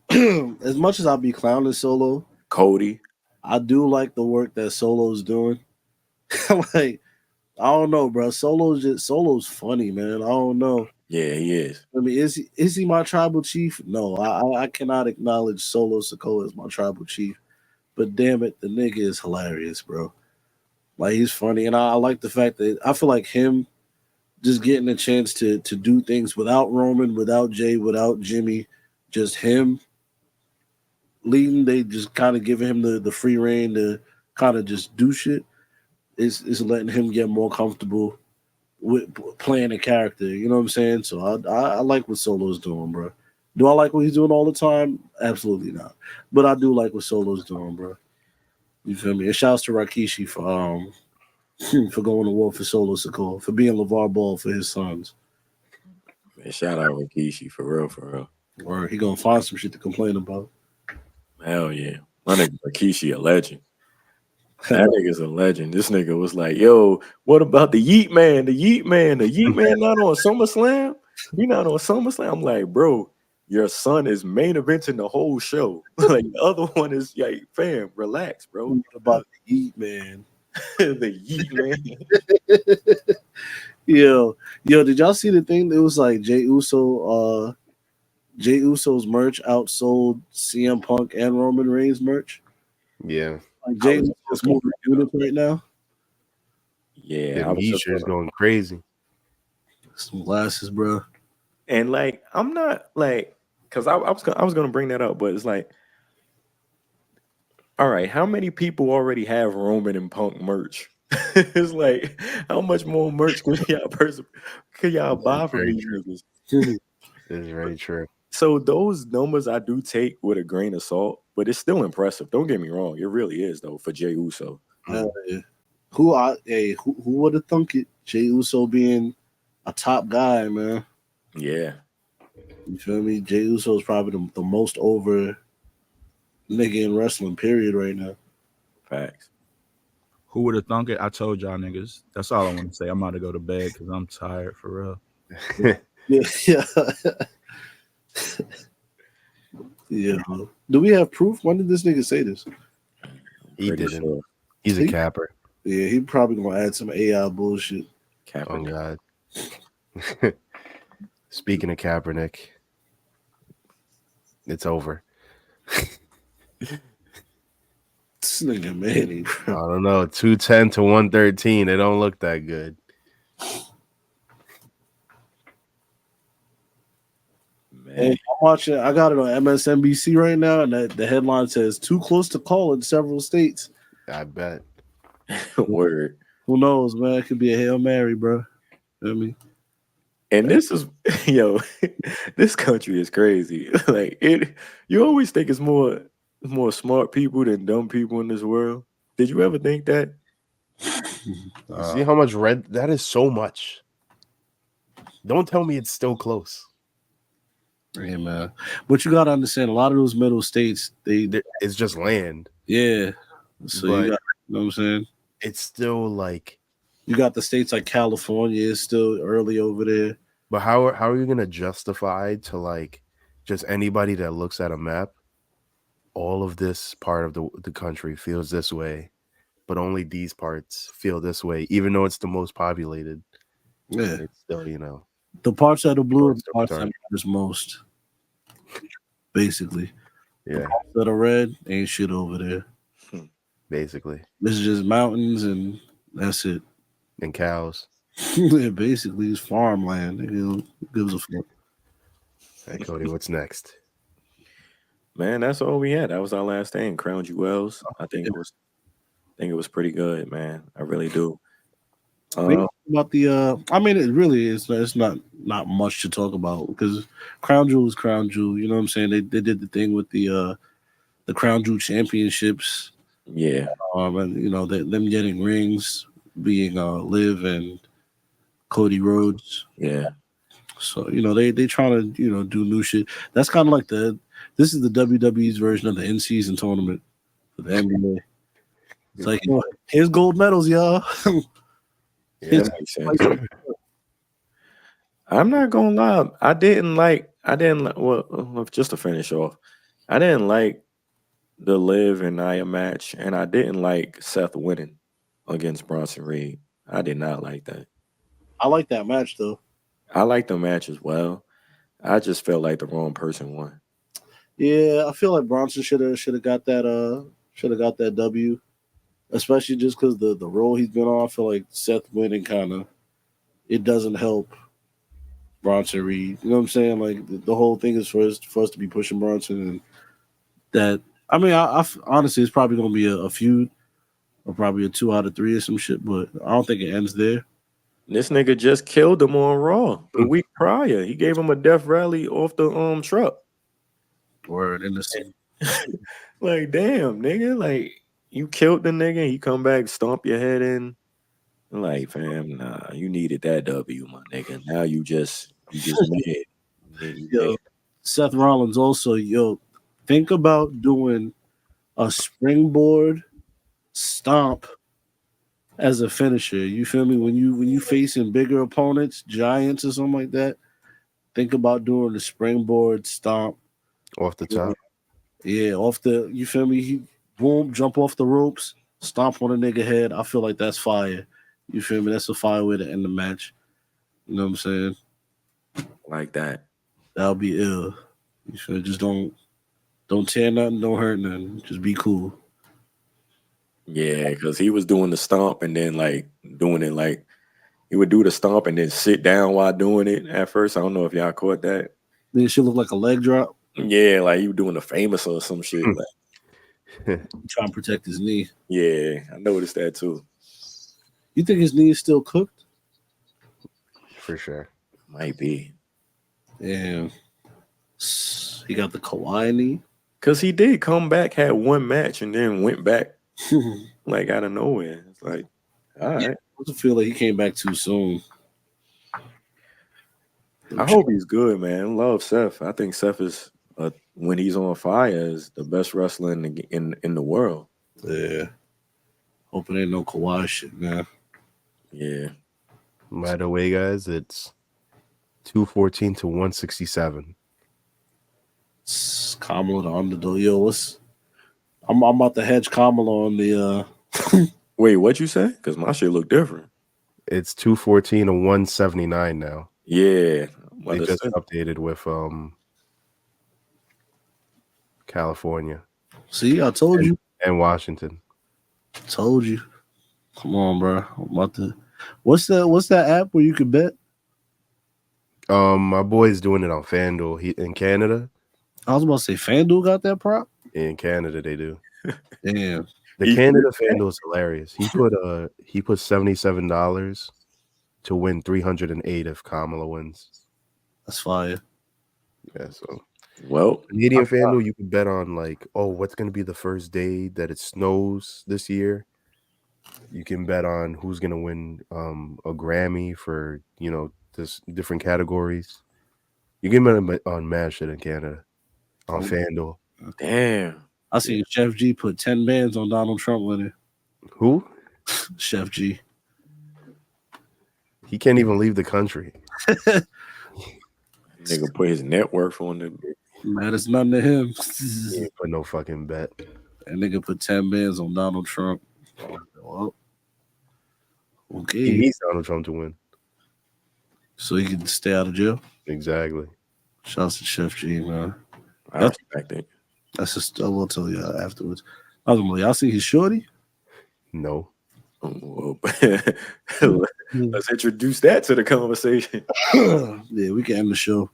As much as I'll be clowning Solo, Cody. I do like the work that Solo's doing. Like, I don't know, bro. Solo's funny, man. I don't know. Yeah, he is. I mean, is he my tribal chief? No, I cannot acknowledge Solo Sikoa as my tribal chief. But damn it, the nigga is hilarious, bro. Like he's funny, and I like the fact that I feel like him just getting a chance to do things without Roman, without Jay, without Jimmy, just him leading. They just kind of giving him the free reign to kind of just do shit. Is letting him get more comfortable with playing a character. You know what I'm saying? So I like what Solo's doing, bro. Do I like what he's doing all the time? Absolutely not. But I do like what Solo's doing, bro. You feel me? And shouts to Rikishi for going to war for Solo Sikoa, for being LeVar Ball for his sons. Man, shout out Rikishi for real. Or he gonna find some shit to complain about. Hell yeah. My nigga Rikishi a legend. That nigga's a legend. This nigga was like, yo, what about the Yeet Man? The Yeet Man not on SummerSlam? He not on SummerSlam? I'm like, bro, your son is main eventing the whole show. Like the other one is like, fam, relax, bro. What about the Yeet Man? The Yeet Man. Yo, did y'all see the thing? It was like Jey Uso's merch outsold CM Punk and Roman Reigns merch. Yeah. Like Jay was is just moving gonna- units right now. Yeah, I was He just sure is gonna- going crazy. Some glasses, bro. and like I'm not like because I was gonna bring that up, but it's like, all right, how many people already have Roman and Punk merch? It's like, how much more merch could y'all buy from Very these true. niggas? This is very true. So those numbers I do take with a grain of salt, but it's still impressive. Don't get me wrong, it really is though for Jey Uso. Hell yeah. Who would have thunk it? Jey Uso being a top guy, man. Yeah, You feel me? Jey Uso is probably the most over nigga in wrestling, period, right now. facts. Who would have thunk it? I told y'all niggas. That's all I want to say. I'm about to go to bed because I'm tired for real. Yeah. Yeah. Do we have proof? When did this nigga say this? He Pretty didn't. sure. He's a capper. Yeah, he probably gonna add some AI bullshit. Oh Kaepernick. God. Speaking of Kaepernick, it's over. This nigga Manny, I bro. don't know. 210 to 113. It don't look that good. Man, Hey, I'm watching. I got it on MSNBC right now, and the headline says "Too close to call in several states." I bet. word. Who knows, man? It could be a Hail Mary, bro. You know what I mean? And this is, yo, this country is crazy. Like it, you always think it's more smart people than dumb people in this world. Did you ever think that? See how much red? That is so much. Don't tell me it's still close. Hey, man. But you gotta understand, a lot of those middle states, It's just land. yeah. So But- you got, you know what I'm saying? It's still like, You got the states like California is still early over there. but how are you gonna justify to like just anybody that looks at a map, all of this part of the country feels this way, but only these parts feel this way, even though it's the most populated. Yeah. It's still, you know, The parts that are blue are the Still parts that retarded. matters most. Basically. yeah, That are red ain't shit over there. basically, This is just mountains and that's it. and cows. Yeah, basically it's farmland. Who gives a fuck? Hey, Cody, what's next? Man, that's all we had. That was our last thing. Crown Jewels. I think it was pretty good, man. I really do. About the I mean, it really is. It's not much to talk about because Crown Jewel is Crown Jewel. You know what I'm saying? They did the thing with the Crown Jewel championships. Yeah. And you know them getting rings, being Liv and Cody Rhodes. Yeah. So you know they trying to do new shit. That's kind of like this is the WWE's version of the in season tournament for the NBA. It's like, here's gold medals, y'all. Yeah, that makes sense. I'm not gonna lie. I didn't like. Well, just to finish off, I didn't like the Liv and Nia match, and I didn't like Seth winning against Bronson Reed. I did not like that. I like that match though. I like the match as well. I just felt like the wrong person won. Yeah, I feel like Bronson should have got that W, especially just because the role he's been on. I feel like Seth winning it doesn't help Bronson Reed. You know what I'm saying? Like the whole thing is for us to be pushing Bronson, and that I mean, I honestly it's probably gonna be a feud or probably a 2 out of 3 or some shit, but I don't think it ends there. This nigga just killed him on Raw the week prior. He gave him a death rally off the truck. Word in the Like, damn, nigga, like you killed the nigga, he come back, stomp your head in. Like, fam, nah, you needed that W, my nigga. Now you just mad. Yo, Seth Rollins also, think about doing a springboard stomp as a finisher. You feel me? When you facing bigger opponents, giants or something like that, think about doing the springboard stomp. Off the top. Yeah, you feel me? He boom, jump off the ropes, stomp on a nigga head. I feel like that's fire. You feel me? That's a fire way to end the match. You know what I'm saying? Like that. That'll be ill. You feel me? Just don't tear nothing, don't hurt nothing. Just be cool. Yeah, because he was doing the stomp and then like doing it like he would do the stomp and then sit down while doing it at first. I don't know if y'all caught that. Then she looked like a leg drop. Yeah, like he was doing the famous or some shit. Like, Trying to protect his knee. yeah, I noticed that too. You think his knee is still cooked? For sure. Might be. Yeah. He got the Kawhi knee. Because he did come back, had one match, and then went back like out of nowhere. It's like, all right. I just feel like he came back too soon. I hope he's good, man. Love Seth. I think Seth is when he's on fire is the best wrestler in the world. Yeah. Hoping ain't no Kawhi shit, man. Yeah. By the way, guys, it's 214 to 167. It's Kamala the underdog. Yo, I'm about to hedge Kamala on the Wait, what you say? Because my shit look different. It's 214 to 179 now. Yeah. They just updated with California. See, I told you. And Washington. Told you. Come on, bro. I'm about to. What's that app where you can bet? My boy's doing it on FanDuel. He in Canada. I was about to say FanDuel got that prop. In Canada, they do. Damn. The Canada FanDuel is hilarious. He put $77 to win 308 if Kamala wins. That's fire. Yeah, so well, Canadian FanDuel, you can bet on like, oh, what's gonna be the first day that it snows this year. You can bet on who's gonna win a Grammy for this different categories. You can bet on mad shit in Canada on FanDuel. Damn. I seen Chef G put 10 bands on Donald Trump winning. Who? Chef G. He can't even leave the country. Nigga put his net worth on the. Man, it's nothing to him. He ain't put no fucking bet. That nigga put 10 bands on Donald Trump. Well, okay. He needs Donald Trump to win. So he can stay out of jail? Exactly. Shouts to Chef G, man. I respect it. That's just, I will tell you afterwards. I was like, y'all see his shorty? No. Oh, well, let's introduce that to the conversation. Yeah, we can end the show.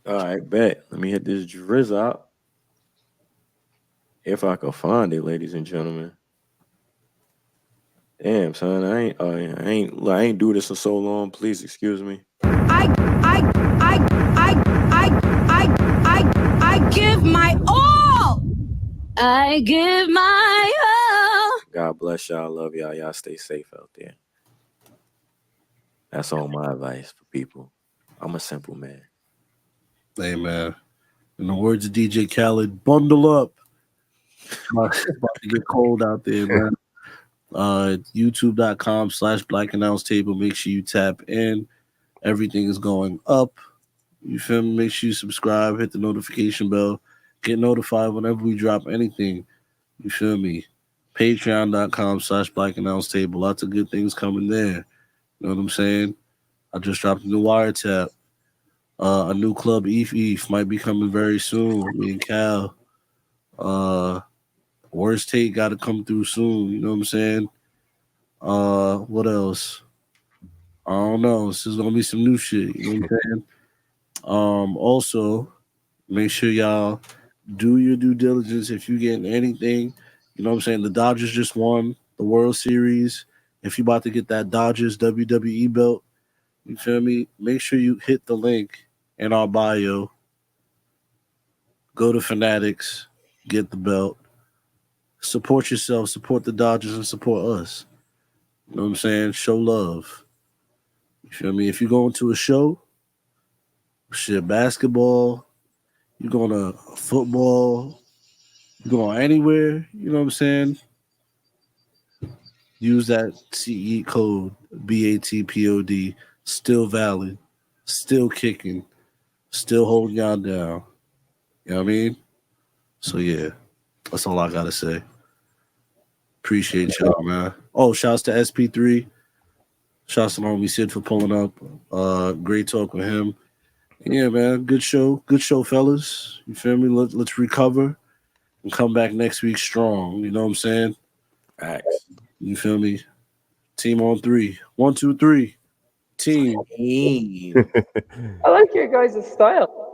All right, bet. Let me hit this drizz out. If I can find it, ladies and gentlemen. Damn, son, I ain't do this in so long. Please excuse me. I give my all. I give my all. God bless y'all. Love y'all. Y'all stay safe out there. That's all my advice for people. I'm a simple man. Hey, man. In the words of DJ Khaled, bundle up. About to get cold out there, man. YouTube.com/Black Announce Table. Make sure you tap in. Everything is going up. You feel me? Make sure you subscribe, hit the notification bell, get notified whenever we drop anything. You feel me? Patreon.com/Black Announce Table. Lots of good things coming there. You know what I'm saying? I just dropped a new wiretap. A new club, Eve might be coming very soon. Me and Cal. Worst Take got to come through soon. You know what I'm saying? What else? I don't know. This is gonna be some new shit. You know what I'm saying? Also, make sure y'all do your due diligence if you getting anything. You know what I'm saying? The Dodgers just won the World Series. If you about to get that Dodgers WWE belt, you feel me? Make sure you hit the link in our bio. Go to Fanatics, get the belt. Support yourself, support the Dodgers, and support us. You know what I'm saying? Show love. You feel me? If you're going to a show, shit, basketball, you're going to football, you're going anywhere, you know what I'm saying? Use that CE code, BATPOD, still valid, still kicking, still holding y'all down. You know what I mean? So, yeah, that's all I got to say. Appreciate y'all, man. Oh, shouts to SP3. Shouts to my homie Sid for pulling up. Great talk with him. Yeah, man. Good show. Good show, fellas. You feel me? Let's recover. and come back next week strong. You know what I'm saying? Facts. You feel me? Team on 3. 1, 2, 3. Team. Hey. I like your guys' style.